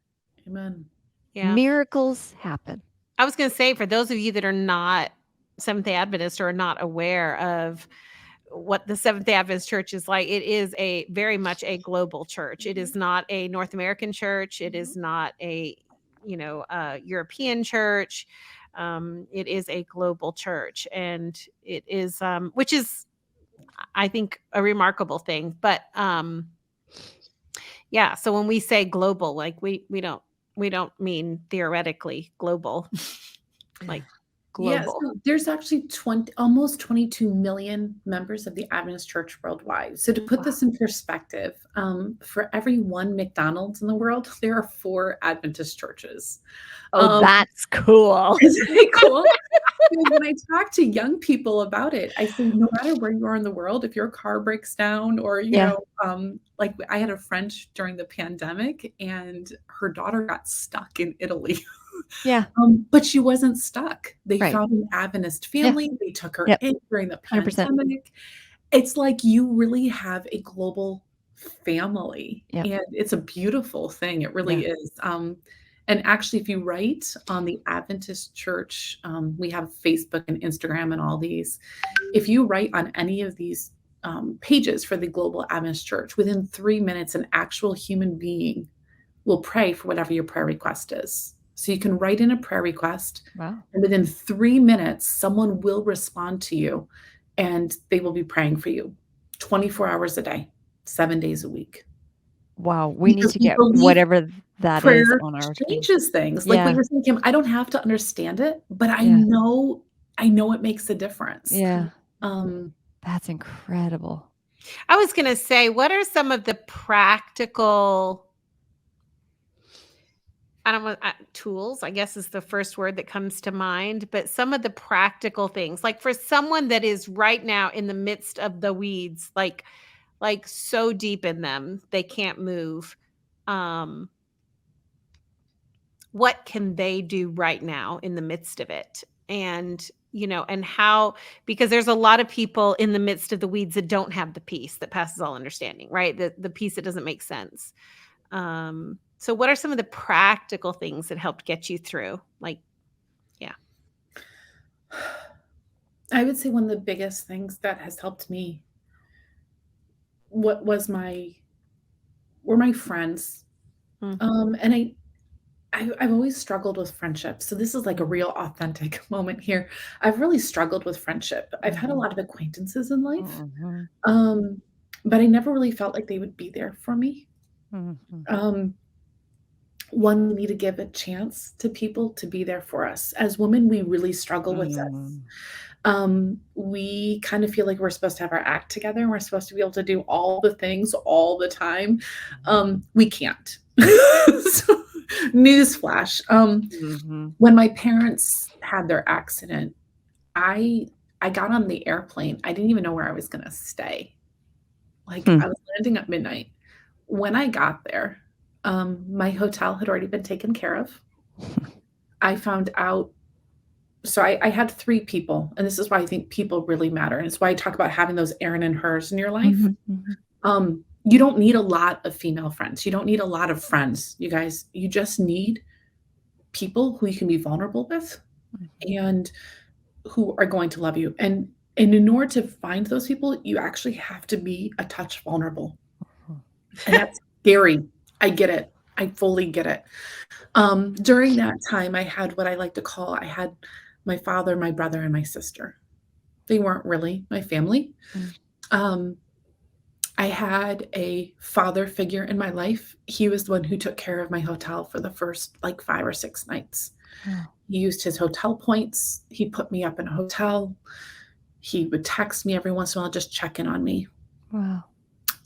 Amen. Yeah. Miracles happen. I was going to say, for those of you that are not Seventh-day Adventist or are not aware of what the Seventh-day Adventist Church is like, it is very much a global church. It is not a North American church. It is not a, European church. It is a global church, and it is, which is, I think, a remarkable thing. But yeah, so when we say global, like we don't mean theoretically global, like Yeah, global. so there's actually almost 22 million members of the Adventist Church worldwide. So to put Wow. this in perspective, for every one McDonald's in the world, there are 4 Adventist churches. Oh, that's cool. Isn't it cool? And when I talk to young people about it, I say, no matter where you are in the world, if your car breaks down or, Yeah. like I had a friend during the pandemic and her daughter got stuck in Italy. Yeah. But she wasn't stuck. They Right. found an Adventist Yeah. family. They took her Yep. in during the 100%. pandemic. It's like you really have a global family, Yep. and it's a beautiful thing. It really Yeah. is. And actually, if you write on the Adventist church, we have Facebook and Instagram and all these. If you write on any of these pages for the Global Adventist Church, within 3 minutes, an actual human being will pray for whatever your prayer request is. So you can write in a prayer request, Wow. and within 3 minutes, someone will respond to you and they will be praying for you 24 hours a day, 7 days a week. Wow. We need Because to we get believe whatever that is prayer on our thing. changes things. Like what Yeah. you're saying, Kim, I don't have to understand it, but Yeah. I know it makes a difference. Yeah. Um, That's incredible. I was going to say, what are some of the practical, I don't want tools, I guess is the first word that comes to mind, but some of the practical things, like for someone that is right now in the midst of the weeds, like so deep in them, they can't move. What can they do right now in the midst of it? And, and how, because there's a lot of people in the midst of the weeds that don't have the peace that passes all understanding, right? The peace that doesn't make sense. So what are some of the practical things that helped get you through? Like, yeah. I would say one of the biggest things that has helped me were my friends. Mm. And I've always struggled with friendship. So this is like a real authentic moment here. I've really struggled with friendship. I've had a lot of acquaintances in life, Mhm. um, but I never really felt like they would be there for me. Mhm. Um, One, we need to give a chance to people to be there for us. As women, we really struggle with this. We kind of feel like we're supposed to have our act together and we're supposed to be able to do all the things all the time. We can't. So, newsflash. Mhm. When my parents had their accident, I I got on the airplane. I didn't even know where I was gonna stay. Like, Hmm. I was landing at midnight. When I got there, my hotel had already been taken care of. I found out so I had 3 people, and this is why I think people really matter, and it's why I talk about having those Aaron and hers in your life. Mhm. Mhm. You don't need a lot of female friends. You don't need a lot of friends, you guys. You just need people who you can be vulnerable with and who are going to love you. And in order to find those people, you actually have to be a touch vulnerable. And that's scary. I get it. I fully get it. During that time, I had what I like to call I had my father, my brother, and my sister. They weren't really my family. Mm. Um, I had a father figure in my life. He was the one who took care of my hotel for the first like 5 or 6 nights. Wow. He used his hotel points. He put me up in a hotel. He would text me every once in a while, just check in on me. Wow.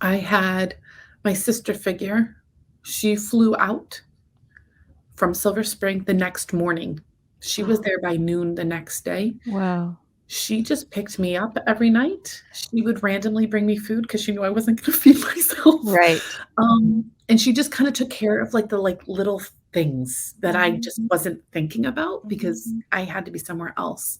I had my sister figure. She flew out from Silver Spring the next morning. She was there by noon the next day. Wow. She just picked me up every night. She would randomly bring me food because she knew I wasn't gonna feed myself. Right. And she just kinda took care of, like, the, like, little things that I just Mhm. wasn't thinking about because I had to be somewhere else.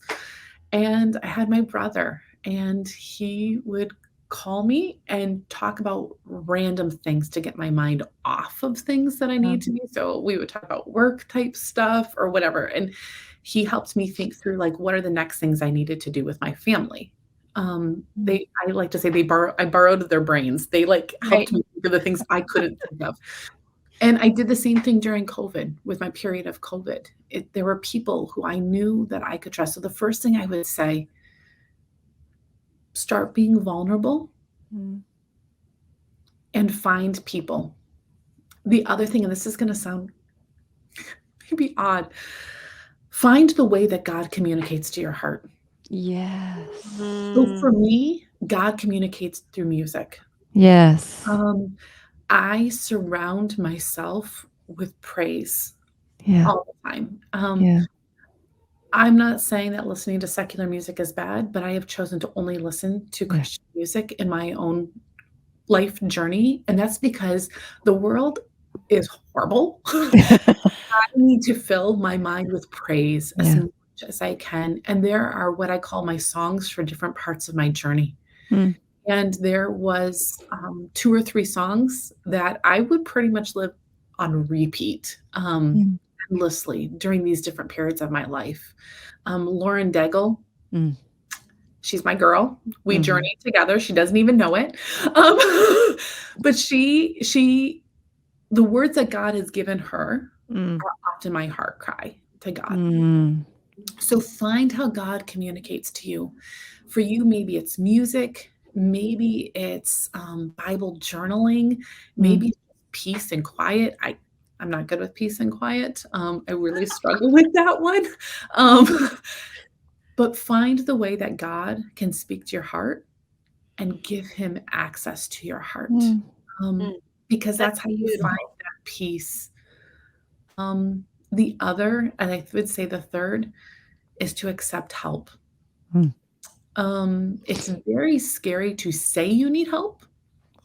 And I had my brother, and he would call me and talk about random things to get my mind off of things that I Wow. need to be. So we would talk about work type stuff or whatever. And he helped me think through like what are the next things I needed to do with my family. Mm. I like to say I borrowed their brains. They like Right. helped me think of the things I couldn't think of. And I did the same thing during COVID with my period of COVID. There were people who I knew that I could trust. So the first thing I would say, start being vulnerable Mm. and find people. The other thing, and this is going to sound maybe odd, find the way that God communicates to your heart. Yes. So Mm. for me, God communicates through music. Yes. I surround myself with praise Yeah. all the time. Yeah. I'm not saying that listening to secular music is bad, but I have chosen to only listen to Yeah. Christian music in my own life journey, and that's because the world is horrible. I need to fill my mind with praise as Yeah. much as I can, and there are what I call my songs for different parts of my journey. Mm. And there was, 2 or 3 songs that I would pretty much live on repeat. Mm. endlessly during these different periods of my life. Lauren Daigle, Mm. she's my girl. We Mhm. journeyed together. She doesn't even know it. Um, but the words that God has given her Mm. are often my heart cry to God. Mm. So find how God communicates to you. For you, maybe it's music, maybe it's Bible journaling, maybe it's peace and quiet. I'm not good with peace and quiet. I really struggle with that one. Um, but find the way that God can speak to your heart and give him access to your heart. Mm. Um, Mm. because That's that's how you beautiful. find that peace. The other, and I would say the third, is to accept help. Mm. It's very scary to say you need help,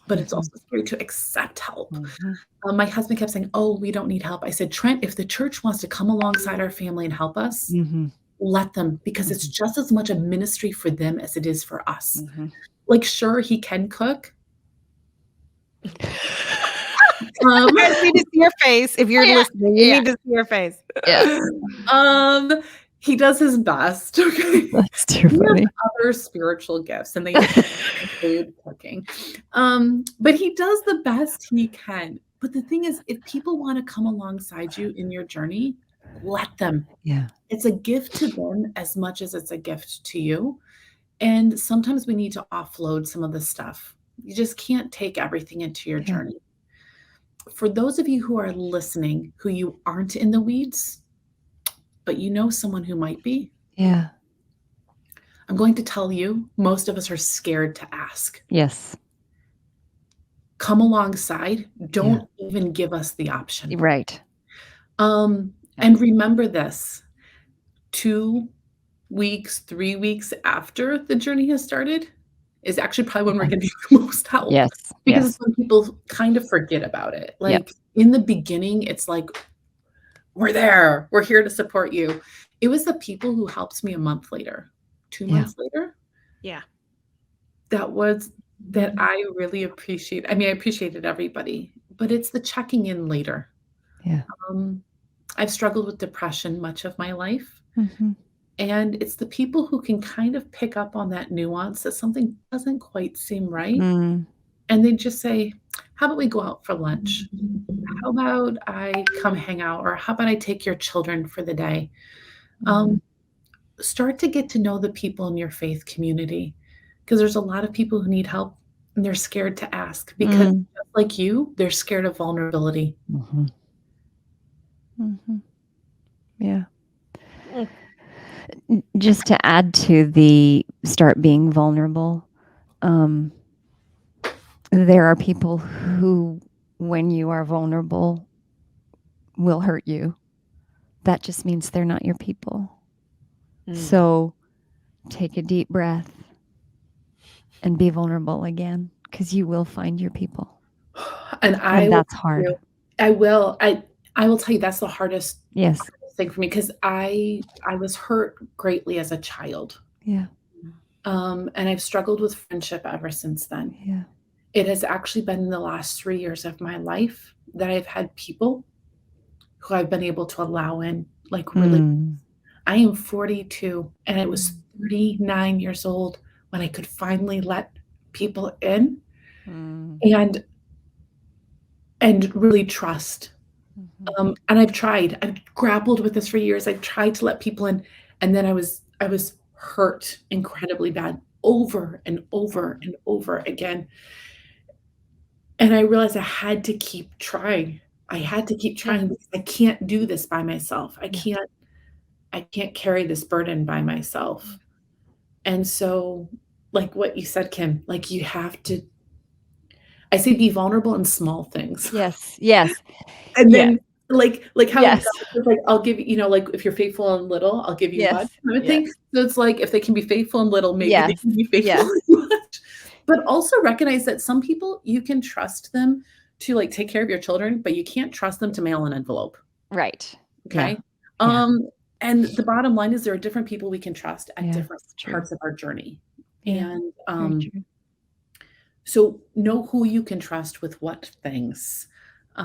but it's Mhm. also scary to accept help. Mhm. My husband kept saying, "Oh, we don't need help." I said, "Trent, if the church wants to come alongside our family and help us, Mhm. let them, because it's Mhm. just as much a ministry for them as it is for us." Mhm. Like, sure, he can cook. Um, You guys need to see your face. If you're Yeah, listening, you yeah, need to see your face. yeah. um, he does his best, okay? That's too He has funny. other spiritual gifts, and they do include cooking. But he does the best he can. But the thing is, if people want to come alongside you in your journey, let them. Yeah, It's a gift to them as much as it's a gift to you. And sometimes we need to offload some of the stuff. You just can't take everything into your yeah, journey. For those of you who are listening, who you aren't in the weeds, but you know someone who might be, yeah. I'm going to tell you, most of us are scared to ask. Yes. Come alongside. Yeah. Don't even give us the option. Right. Yeah. And remember this, 2 weeks, 3 weeks after the journey has started is actually probably when we're Yeah. gonna need the most help, Yes. because Yes. it's when people kind of forget about it. Yep. Like, in the beginning, it's like, "We're there. We're here to support you." It was the people who helped me a month later, 2 Yeah. months later, Yeah. that was that I really appreciate. I mean, I appreciated everybody, but it's the checking in later. Yeah. Um, I've struggled with depression much of my life, Mhm. and it's the people who can kind of pick up on that nuance that something doesn't quite seem right, Mm. and they just say, "How about we go out for lunch? How about I come hang out? Or how about I take your children for the day?" Mhm. Um, Start to get to know the people in your faith community, because there's a lot of people who need help, and they're scared to ask because Mm. just like you, they're scared of vulnerability. Mhm. Mhm. Yeah. Mm. Just to add to the start being vulnerable, um, there are people who, when you are vulnerable, will hurt you. That just means they're not your people. Mm. So take a deep breath and be vulnerable again, because you will find your people. And And I will that's tell you, hard. I will tell you that's the hardest Yes. thing for me, because I was hurt greatly as a child, Yeah. and I've struggled with friendship ever since then. Yeah. It has actually been in the last 3 years of my life that I've had people who I've been able to allow in, like, really. Mm. I am 42, and I was 39 years old when I could finally let people in Mm. and really trust. Mhm. And I've grappled with this for years. I've tried to let people in, and then I was hurt incredibly bad over and over and over again. And I realized I had to keep trying. I had to keep Yeah. trying because I can't do this by myself. Yeah. I can't carry this burden by myself. And so, like what you said, Kim, like, you have to, I say, be vulnerable in small things. Yes. Yes. And Yes. then, like how God Yes. says, like, "I'll give you," like, "If you're faithful in little, I'll give you much," Yes. kind of Yes. thing. So it's like, if they can be faithful in little, maybe they Yes. can be faithful Yes. in much. But also recognize that some people, you can trust them to, like, take care of your children, but you can't trust them to mail an envelope, Right. Yeah. okay? Yeah. And the bottom line is there are different people we can trust at Yeah. different It's true. parts of our journey. Yeah. And, Very true. so know who you can trust with what things.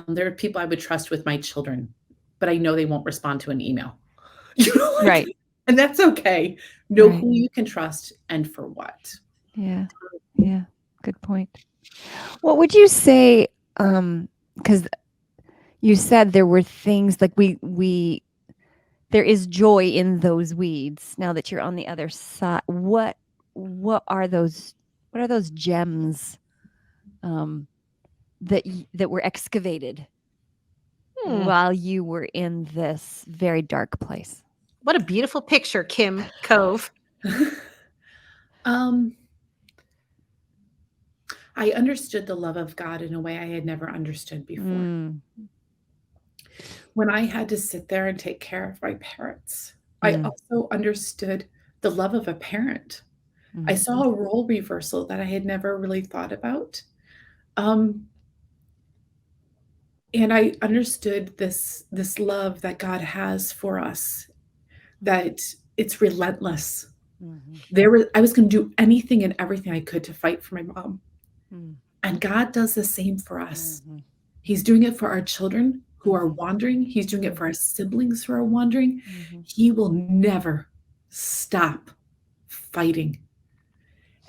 There are people I would trust with my children. but I know they won't respond to an email. You know, like, Right. and that's okay. Know Right. who you can trust and for what. Yeah. Yeah. Good point. What would you say? Because you said there were things like there is joy in those weeds. Now that you're on the other side, what are those? What are those gems that were excavated while you were in this very dark place? What a beautiful picture, Kim Cove. um, I understood the love of God in a way I had never understood before. Mm, When I had to sit there and take care of my parents, I mm, also understood the love of a parent. I mm, saw a role reversal that I had never really thought about. Um, and I understood this love that God has for us, that it's relentless. mhm, I was going to do anything and everything I could to fight for my mom. mm, And God does the same for us. mhm, He's doing it for our children who are mhm, wandering. He's doing it for our siblings who are wandering. mhm. He will never stop fighting.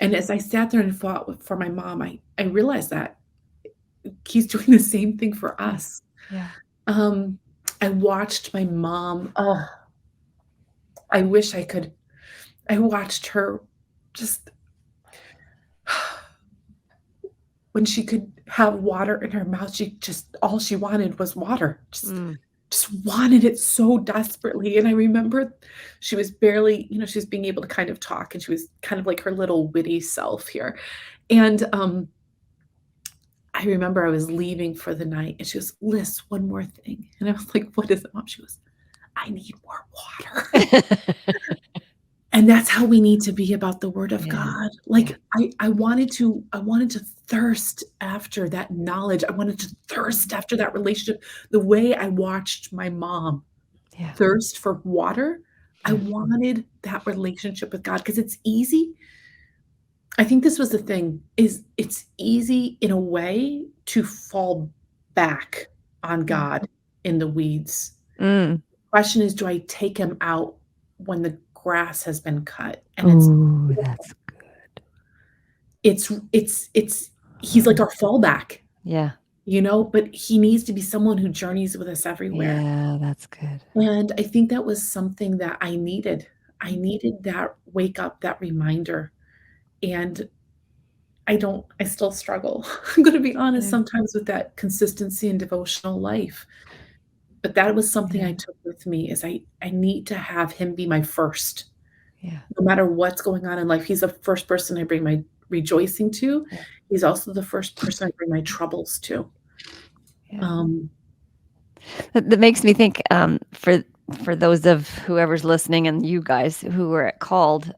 And as I sat there and fought for my mom, I realized that he's doing the same thing for Yeah. us. Yeah. Um, I watched my mom. Oh, I wish I could. I watched her just when she could have water in her mouth, she just all she wanted was water. Mm, Just wanted it so desperately. And I remember she was barely, she was being able to kind of talk and she was kind of like her little witty self here. And I remember I was leaving for the night and she goes, Liz, one more thing. And I was like, what is it, Mom? She goes, I need more water. And that's how we need to be about the word of yeah. God. Yeah. Like I wanted to thirst after that knowledge. I wanted to thirst after that relationship. The way I watched my mom Yeah. thirst for water, I Yeah. wanted that relationship with God because it's easy. I think this was the thing is it's easy in a way to fall back on Mm. God in the weeds. Mm. Question is, do I take him out when the grass has been cut? And Oh, that's it's he's like our fallback, yeah. but he needs to be someone who journeys with us everywhere. Yeah, that's good. And I think that was something that I needed. I needed that wake up, that reminder. And I still struggle. I'm going to be honest Yeah. sometimes with that consistency in devotional life. But that was something I Yeah. took with me is I need to have him be my first. Yeah. No matter what's going on in life, he's the first person I bring my rejoicing to. Yeah. He's also the first person I bring my troubles to. Yeah. Um, That makes me think for those of whoever's listening and you guys who were called,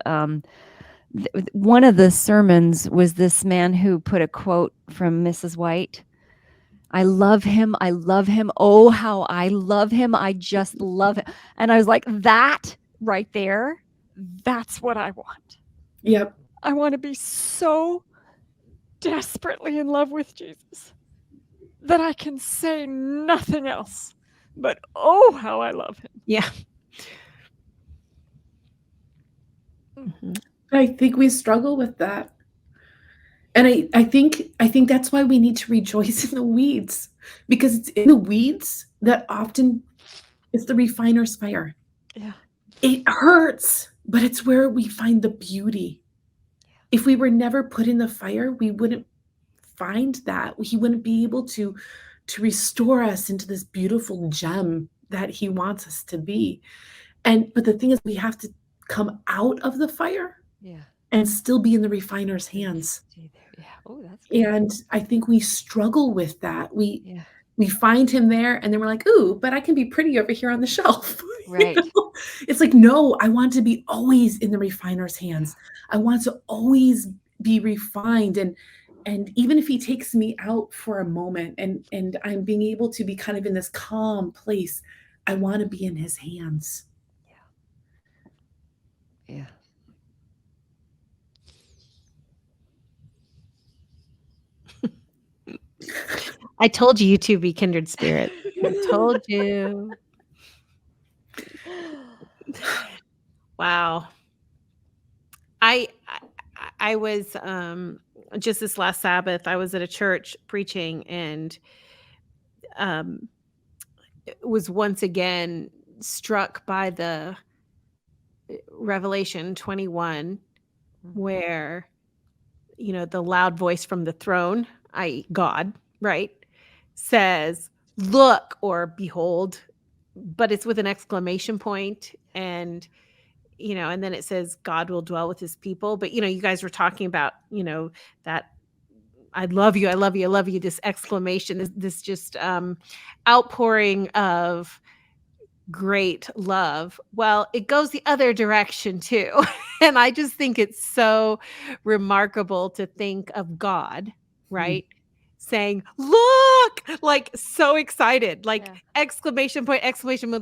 one of the sermons was this man who put a quote from Mrs. White. I love him. I love him. Oh, how I love him. I just love him. And I was like, that right there, that's what I want. yep. I want to be so desperately in love with Jesus that I can say nothing else but, oh, how I love him. Yeah. Mhm. I think we struggle with that. And I think that's why we need to rejoice in the weeds because it's in the weeds that often it's the refiner's fire. Yeah. It hurts, but it's where we find the beauty. If we were never put in the fire, we wouldn't find that. He wouldn't be able to restore us into this beautiful gem that he wants us to be. But the thing is we have to come out of the fire Yeah. and still be in the refiner's hands. Stay there. Yeah. Oh, that's good. And I think we struggle with that. Yeah. We find him there and then we're like, "Ooh, but I can be pretty over here on the shelf." Right. It's like, "No, I want to be always in the refiner's hands. I want to always be refined." And even if he takes me out for a moment and I'm being able to be kind of in this calm place, I want to be in his hands. Yeah. I told you you two be kindred spirits. I told you. Wow. I was just this last Sabbath, I was at a church preaching, and um was once again struck by the Revelation 21, where the loud voice from the throne, i.e. God, right, says, "Look," or "Behold," but it's with an exclamation point, and then it says God will dwell with his people. But you guys were talking about, that "I love you, I love you, I love you," this exclamation, this just outpouring of great love. Well, it goes the other direction too. And I just think it's so remarkable to think of God, right? Saying, "Look," like so excited, like Yeah. exclamation point,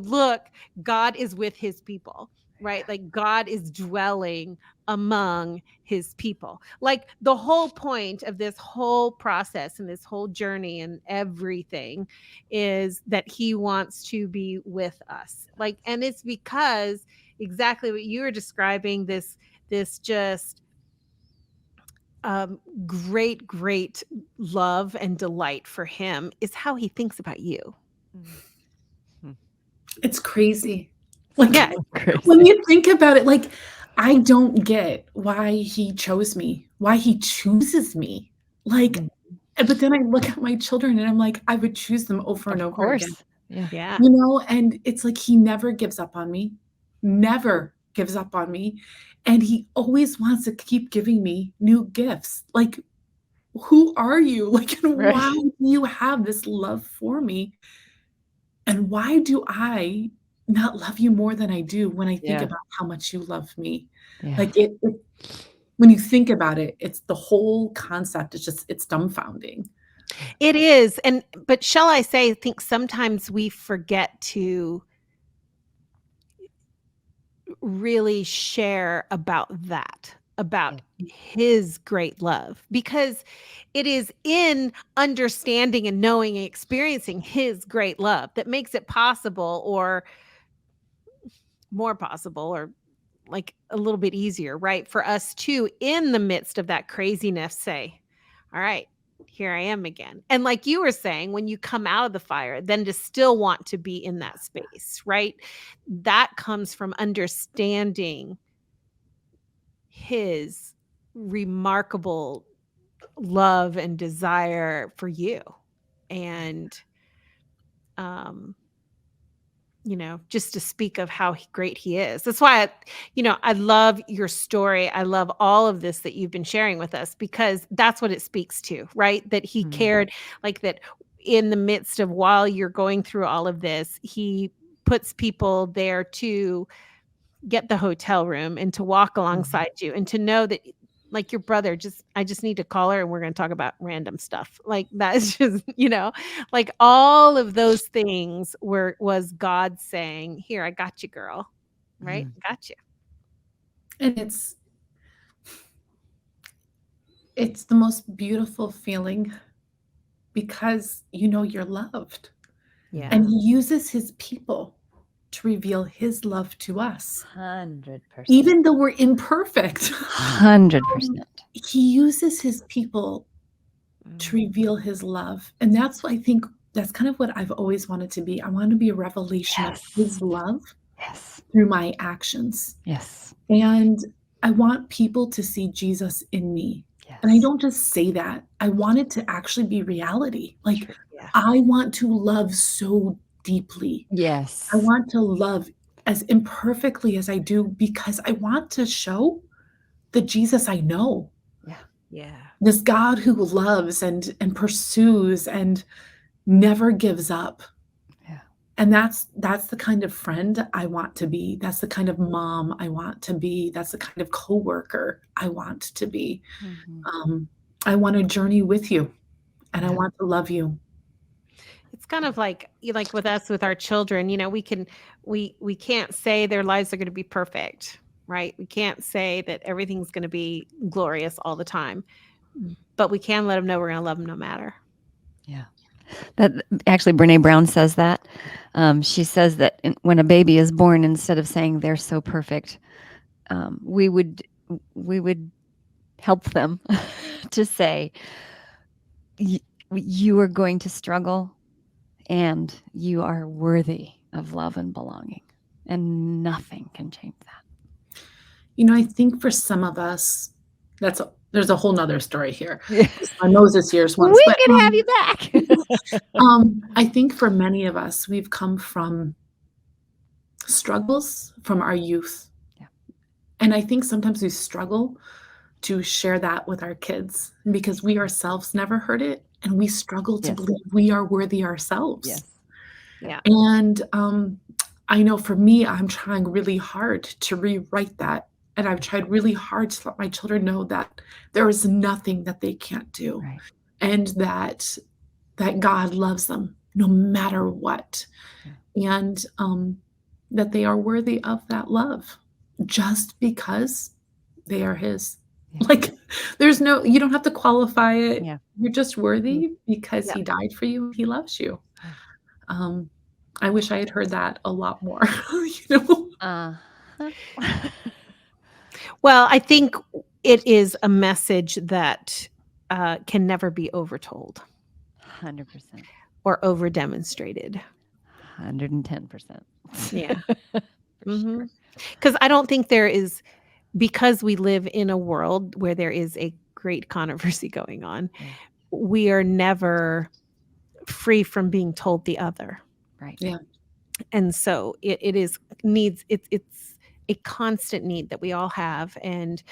"Look, God is with his people," right? Like God is dwelling among his people. Like the whole point of this whole process and this whole journey and everything is that he wants to be with us. Like, and it's because exactly what you were describing, this just great love and delight for him is how he thinks about you. It's crazy. Like, Yeah. when Crazy. you think about it, like, I don't get why he chose me, why he chooses me. Like, but then I look at my children and I'm like, I would choose them over and Of over again, course. Yeah. Yeah. and it's like he never gives up on me, never gives up on me, and he always wants to keep giving me new gifts. Like, who are you? Like, and Right. why do you have this love for me? And why do I not love you more than I do when I think Yeah. about how much you love me? Yeah. Like, it when you think about it, it's the whole concept is just it's dumbfounding. It is. But shall I say, I think sometimes we forget to really share about that, Yeah. about his great love, because it is in understanding and knowing and experiencing his great love that makes it possible, or more possible, or like a little bit easier, right, for us to, in the midst of that craziness, say, "All right, here I am again." And like you were saying, when you come out of the fire, then to still want to be in that space, right? That comes from understanding his remarkable love and desire for you. And um just to speak of how great he is. That's why I love your story. I love all of this that you've been sharing with us, because that's what it speaks to, right? That he cared, like that in the midst of, while you're going through all of this, he puts people there to get the hotel room and to walk alongside you, and to know that, like, your brother, I just need to call her and we're going to talk about random stuff. Like that's just, like all of those things was God saying, "Here, I got you, girl." Right? Got you. And it's the most beautiful feeling because you know you're loved. Yeah. And he uses his people to reveal his love to us. 100%. Even though we're imperfect, 100%. he uses his people to reveal his love. And that's what I think that's kind of what I've always wanted to be. I want to be a revelation of Yes. his love Yes. through my actions. Yes. And I want people to see Jesus in me. And I Yes. don't just say that. I want it to actually be reality. Like, True. Yeah. I want to love so deeply. I Yes. want to love as imperfectly as I do because I want to show the Jesus I know. Yeah. Yeah. This God who loves and pursues and never gives up. Yeah. And that's the kind of friend I want to be. That's the kind of mom I want to be. That's the kind of coworker I want to be. Um, I want to journey with you, and I Yeah. want to love you. It's kind of like like with us, with our children, we can't say their lives are going to be perfect, right? We can't say that everything's going to be glorious all the time, but we can let them know we're going to love them no matter. Yeah. That actually, Brene Brown says that. She says that when a baby is born, instead of saying they're so perfect, we would help them to say, you are going to struggle, and you are worthy of love and belonging, and nothing can change that. I think for some of us, there's a whole nother story here. Yeah. My Moses years once, We but can have you back. I think for many of us, we've come from struggles from our youth. Yeah. And I think sometimes we struggle to share that with our kids because we ourselves never heard it, and we struggle to Yes. believe we are worthy ourselves. Yes. Yeah. And I know for me, I'm trying really hard to rewrite that. And I've tried really hard to let my children know that there is nothing that they can't do, Right. and that God loves them no matter what. Yeah. And that they are worthy of that love just because they are his. Yeah. Like, you don't have to qualify it. Yeah. You're just worthy because Yeah. he died for you. He loves you. Yeah. I wish I had heard that a lot more, you know? Uh-huh. Well, I think it is a message that can never be overtold 100%. or over demonstrated. 110%. Yeah. For sure. Because I don't think there is, because we live in a world where there is a great controversy going on, Yeah. we are never free from being told the other. Right. Yeah. And so it's a constant need that we all have. And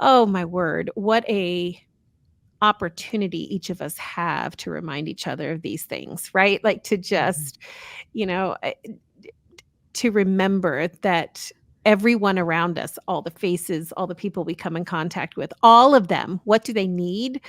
oh my word, what a opportunity each of us have to remind each other of these things, right? Like to just, to remember that everyone around us, all the faces, all the people we come in contact with, all of them, what do they need?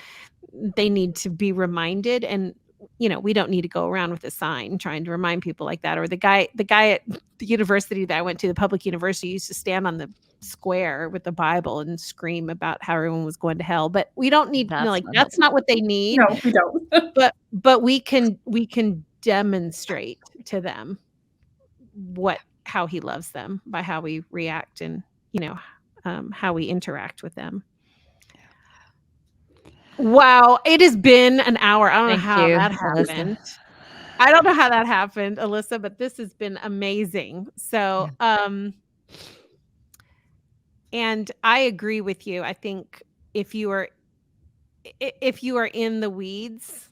They need to be reminded. And we don't need to go around with a sign trying to remind people like that. Or the guy at the university that I went to, the public university, used to stand on the square with the Bible and scream about how everyone was going to hell. But we don't need, that's not what they need. No, we don't. But we can demonstrate to them how he loves them by how we react and how we interact with them. Wow, it has been an hour. I don't know how that happened. I don't know how that happened, Alyssa, but this has been amazing. So, and I agree with you. I think if you are in the weeds,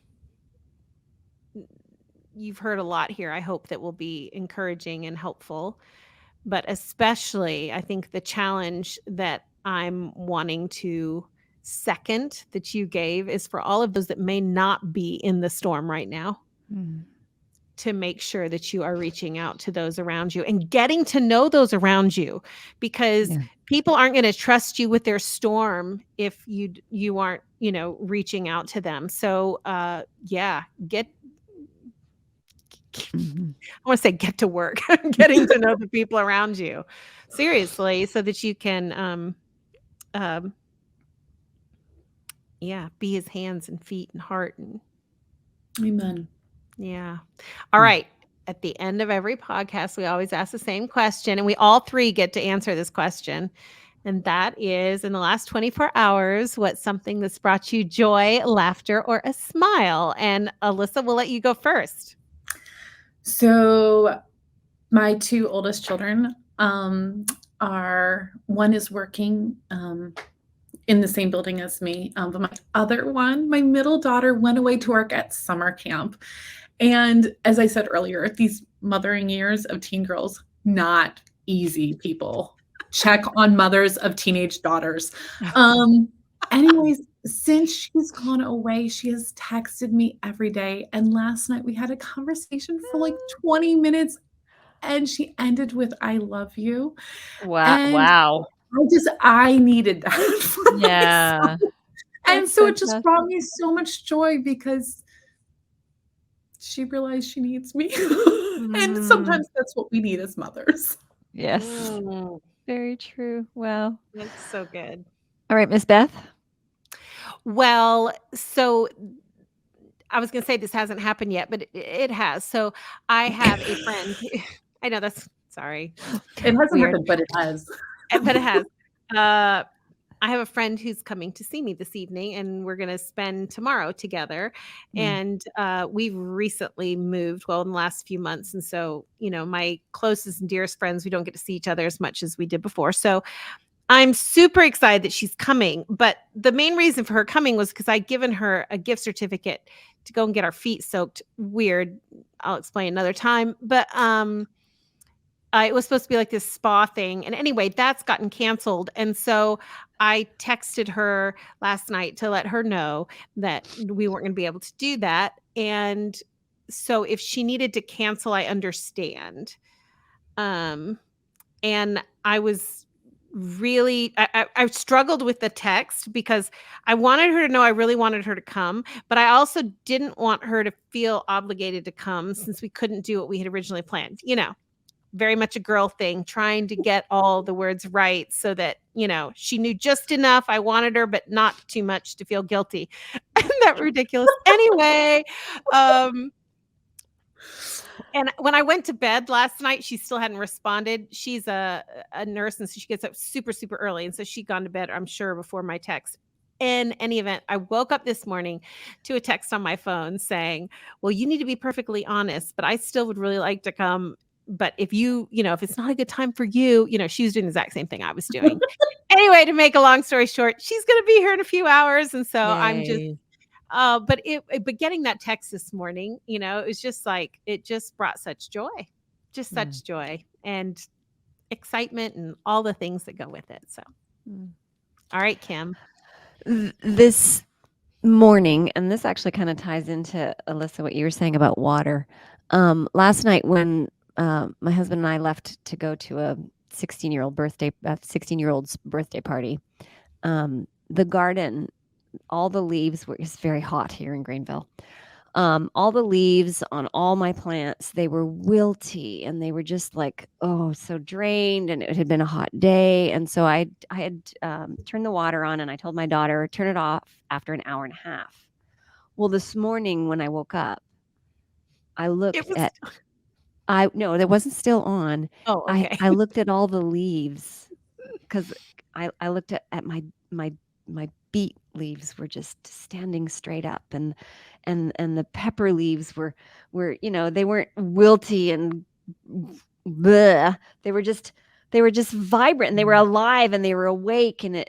you've heard a lot here. I hope that will be encouraging and helpful. But especially, I think the challenge that I'm wanting to second that you gave is for all of those that may not be in the storm right now, to make sure that you are reaching out to those around you and getting to know those around you, because people aren't going to trust you with their storm if you aren't, reaching out to them. So, I want to say get to work, getting to know the people around you, seriously, so that you can, be his hands and feet and heart. And Amen. yeah. All right. At the end of every podcast, we always ask the same question, and we all three get to answer this question. And that is, in the last 24 hours, what's something that's brought you joy, laughter, or a smile? And Alyssa, we'll let you go first. So my two oldest children one is working in the same building as me. But my other one, my middle daughter, went away to work at summer camp. And as I said earlier, these mothering years of teen girls, not easy, people. Check on mothers of teenage daughters. Anyways, since she's gone away, she has texted me every day. And last night we had a conversation for like 20 minutes, and she ended with, "I love you." Wow. I needed that for myself. And so it just brought me so much joy because she realized she needs me. And sometimes that's what we need as mothers. Yes. Very true. Wow. That's so good. All right, Miss Beth. Well, so I was going to say this hasn't happened yet, but it has. So I have a friend. I know that's sorry, It hasn't weird, happened, but it has. but it has. Uh, I have a friend who's coming to see me this evening, and we're going to spend tomorrow together. And we've recently moved, well, in the last few months. And so, my closest and dearest friends, we don't get to see each other as much as we did before. So I'm super excited that she's coming. But the main reason for her coming was because I'd given her a gift certificate to go and get our feet soaked. Weird. I'll explain another time. But it was supposed to be like this spa thing. And anyway, that's gotten canceled. And so I texted her last night to let her know that we weren't going to be able to do that. And so if she needed to cancel, I understand. And I was really, I struggled with the text because I wanted her to know I really wanted her to come, but I also didn't want her to feel obligated to come since we couldn't do what we had originally planned. Very much a girl thing, trying to get all the words right so that, she knew just enough. I wanted her, but not too much to feel guilty. Isn't that ridiculous? Anyway, and when I went to bed last night, she still hadn't responded. She's a nurse, and so she gets up super, super early. And so she'd gone to bed, I'm sure, before my text. In any event, I woke up this morning to a text on my phone saying, well, you need to be perfectly honest, but I still would really like to come. But if if it's not a good time for you, she was doing the exact same thing I was doing. Anyway, to make a long story short, she's going to be here in a few hours. And so I'm just, Yay. but getting that text this morning, it was just like, it just brought such joy and excitement and all the things that go with it. So, all right, Kim. This morning, and this actually kind of ties into, Alyssa, what you were saying about water. Last night when my husband and I left to go to a 16-year-old's birthday party, the garden, all the leaves were, it's very hot here in Greenville. All the leaves on all my plants, they were wilty and they were just like, so drained, and it had been a hot day. And so I had turned the water on, and I told my daughter, turn it off after an hour and a half. Well, this morning when I woke up, I looked at, no, that wasn't still on. Oh, okay. I looked at all the leaves because I looked at my beet leaves were just standing straight up, and the pepper leaves were they weren't wilty and bleh. They were just vibrant, and they were alive, and they were awake, and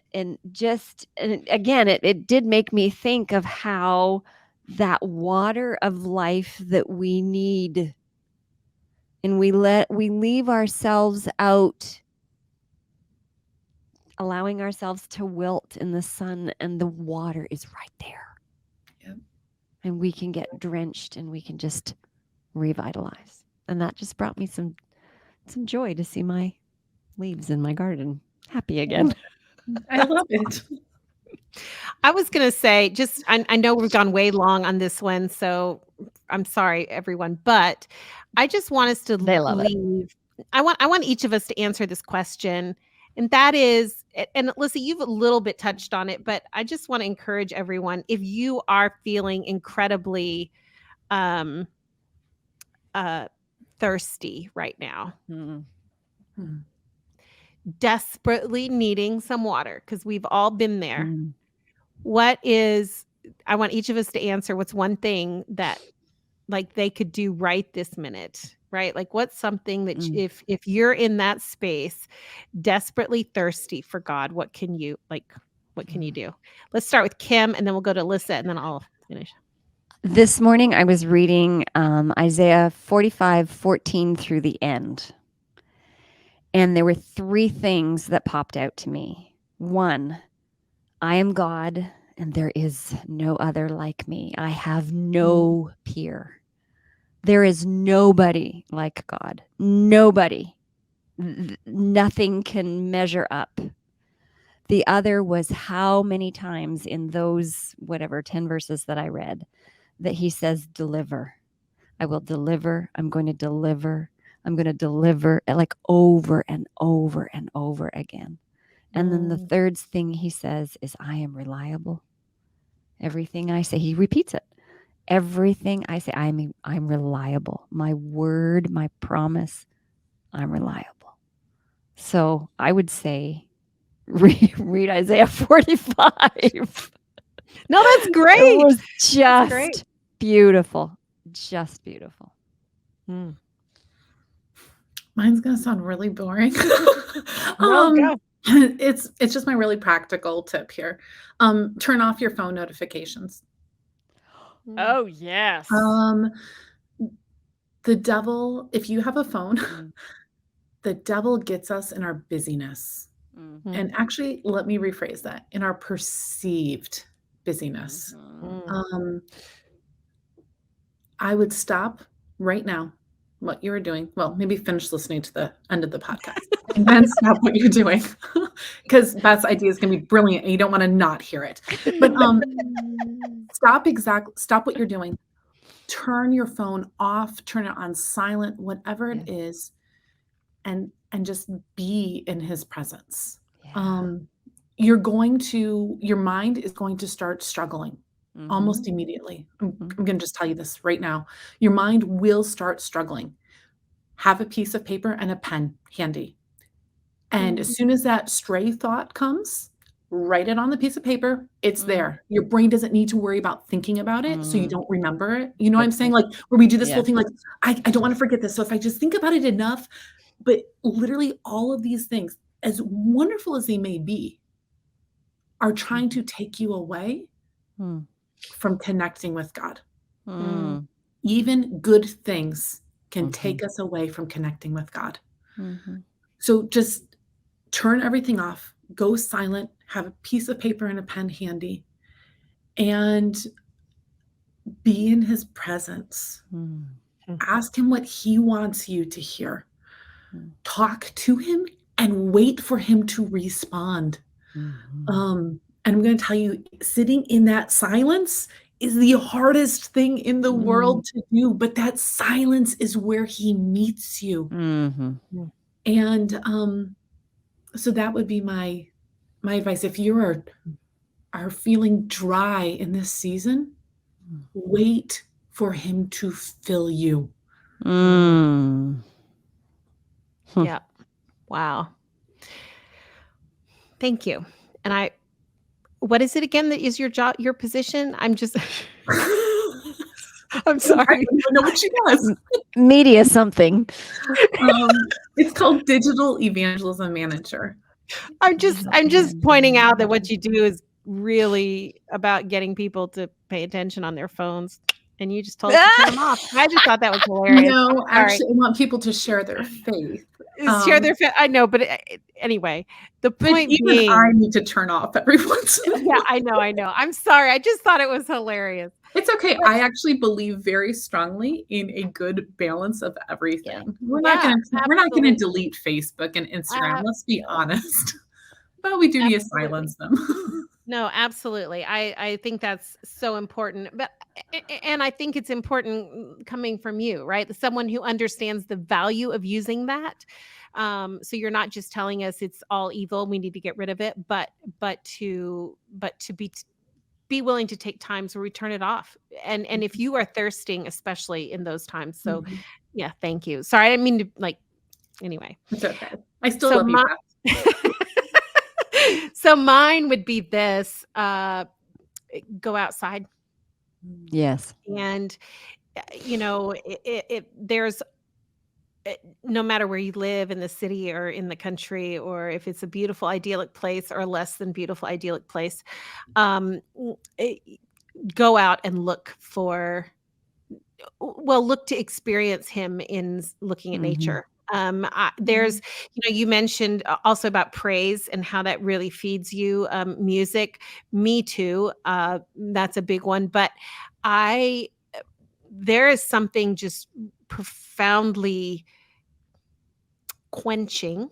again it did make me think of how that water of life that we need, and we leave ourselves out, allowing ourselves to wilt in the sun, and the water is right there. Yep. And we can get drenched, and we can just revitalize. And that just brought me some joy to see my leaves in my garden happy again. I love it. I was going to say, just, I know we've gone way long on this one, so I'm sorry, everyone, but I just want us to They love it. leave. I want each of us to answer this question. And that is, and Alyssa, you've a little bit touched on it, but I just want to encourage everyone, if you are feeling incredibly thirsty right now, desperately needing some water, because we've all been there. I want each of us to answer what's one thing that like they could do right this minute, right? Like what's something that if you're in that space, desperately thirsty for God, what can you do? Let's start with Kim, and then we'll go to Alyssa, and then I'll finish. This morning I was reading Isaiah 45:14 through the end. And there were 3 things that popped out to me. 1, I am God, and there is no other like me. I have no peer. There is nobody like God. Nobody. Nothing can measure up. The other was how many times in those 10 verses that I read that he says, deliver. I will deliver. I'm going to deliver. I'm going to deliver, like over and over and over again. And then the third thing he says is, I am reliable. Everything I say, he repeats it. everything I say, I'm reliable. My word, my promise, I'm reliable. So I would say read Isaiah 45. No, that's It great. was That's great. just beautiful. Just beautiful. Mm. Mine's gonna sound really boring. No, go. It's just my really practical tip here. Turn off your phone notifications. Oh, yes. The devil, if you have a phone, Mm. the devil gets us in our busyness. Mhm. And actually, let me rephrase that, in our perceived busyness. Mm. I would stop right now what you are doing. Well, maybe finish listening to the end of the podcast and then stop what you're doing because Beth's idea is going to be brilliant and you don't want to not hear it. But stop what you're doing. Turn your phone off, turn it on silent, whatever it is, and just be in his presence. Yeah. Your mind is going to start struggling almost immediately. I'm going to just tell you this right now. Your mind will start struggling. Have a piece of paper and a pen handy. And as soon as that stray thought comes, write it on the piece of paper. It's there. Your brain doesn't need to worry about thinking about it so you don't remember it. You know what I'm saying? Like where we do this whole thing, like, I don't want to forget this. So if I just think about it enough, but literally all of these things, as wonderful as they may be, are trying to take you away from connecting with God. Even good things can take us away from connecting with God. So just turn everything off, go silent, have a piece of paper and a pen handy, and be in his presence. Ask him what he wants you to hear. Talk to him and wait for him to respond. And I'm going to tell you, sitting in that silence is the hardest thing in the world to do, but that silence is where he meets you. And so that would be my advice. If you are feeling dry in this season, wait for him to fill you. Yeah. Wow. Thank you. And what is it again that is your job, your position? I'm sorry. I don't even know what she does. Media something. It's called Digital Evangelism Manager. I'm just pointing out that what you do is really about getting people to pay attention on their phones. And you just told us to turn them off. I just thought that was hilarious. No, actually, I want people to share their faith. Share their faith. I know, but anyway, the point even being, I need to turn off every once in a while. Yeah, I know. I'm sorry. I just thought it was hilarious. It's okay. I actually believe very strongly in a good balance of everything. We're not going to delete Facebook and Instagram. Let's be honest. But we do need to silence them. No, absolutely. I think that's so important. And I think it's important coming from you, right? Someone who understands the value of using that. So you're not just telling us it's all evil, we need to get rid of it, but to be willing to take times where we turn it off. And if you are thirsting, especially in those times. So yeah, thank you. Sorry, I didn't mean to anyway. It's okay. I still love you. So mine would be this, go outside. Yes. And, there's, no matter where you live in the city or in the country, or if it's a beautiful, idyllic place or a less than beautiful, idyllic place, go out and look to experience him in looking at nature. There's, you mentioned also about praise and how that really feeds you. Music, me too. That's a big one. But there is something just profoundly quenching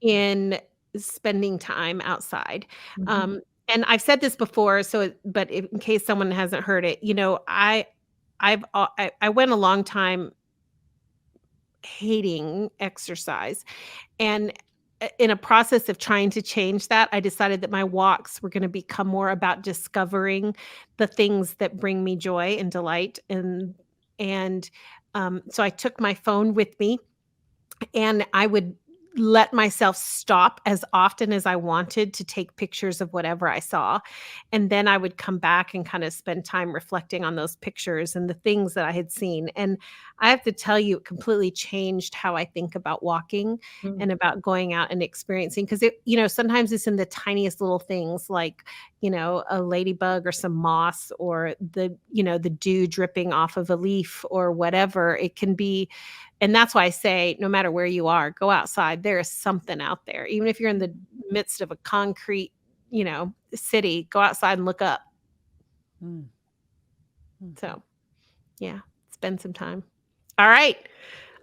in spending time outside. And I've said this before, but in case someone hasn't heard it, I went a long time hating exercise, and in a process of trying to change that, I decided that my walks were going to become more about discovering the things that bring me joy and delight. And so I took my phone with me, and I would let myself stop as often as I wanted to take pictures of whatever I saw. And then I would come back and kind of spend time reflecting on those pictures and the things that I had seen. And I have to tell you, it completely changed how I think about walking Mm. and about going out and experiencing. Because sometimes it's in the tiniest little things, like, a ladybug or some moss, or the dew dripping off of a leaf or whatever it can be. And that's why I say, no matter where you are, go outside. There is something out there. Even if you're in the midst of a concrete, city, go outside and look up. Mm. Mhm. So, yeah, spend some time. All right.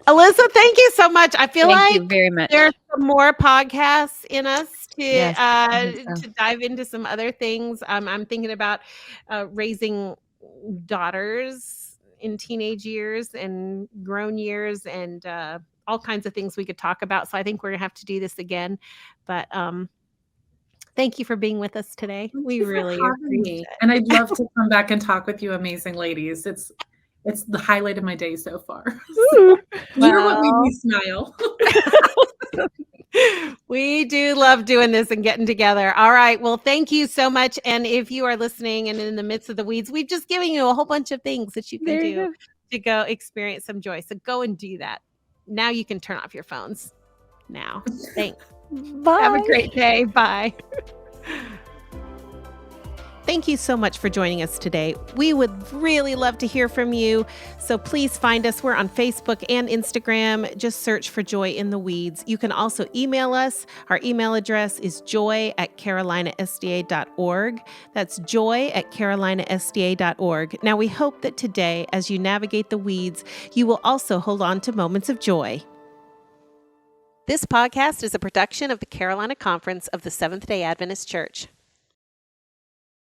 Alyssa, thank you so much. I feel Thank you like very much. there's some more podcasts in us Yes, I think so. to dive into some other things. I'm thinking about raising daughters in teenage years and grown years, and all kinds of things we could talk about. So I think we're gonna have to do this again. But thank you for being with us today. Thank We you for really having appreciate me. it. And I'd love to come back and talk with you amazing ladies. It's the highlight of my day so far. So, you're what made me smile. We do love doing this and getting together. All right. Well, thank you so much. And if you are listening and in the midst of the weeds, we've just given you a whole bunch of things that you can There you do go. to go experience some joy. So go and do that. Now you can turn off your phones. Now. Thanks. Bye. Have a great day. Bye. Thank you so much for joining us today. We would really love to hear from you. So please find us. We're on Facebook and Instagram. Just search for Joy in the Weeds. You can also email us. Our email address is joy@carolinasda.org. That's joy@carolinasda.org. Now, we hope that today, as you navigate the weeds, you will also hold on to moments of joy. This podcast is a production of the Carolina Conference of the Seventh-day Adventist Church.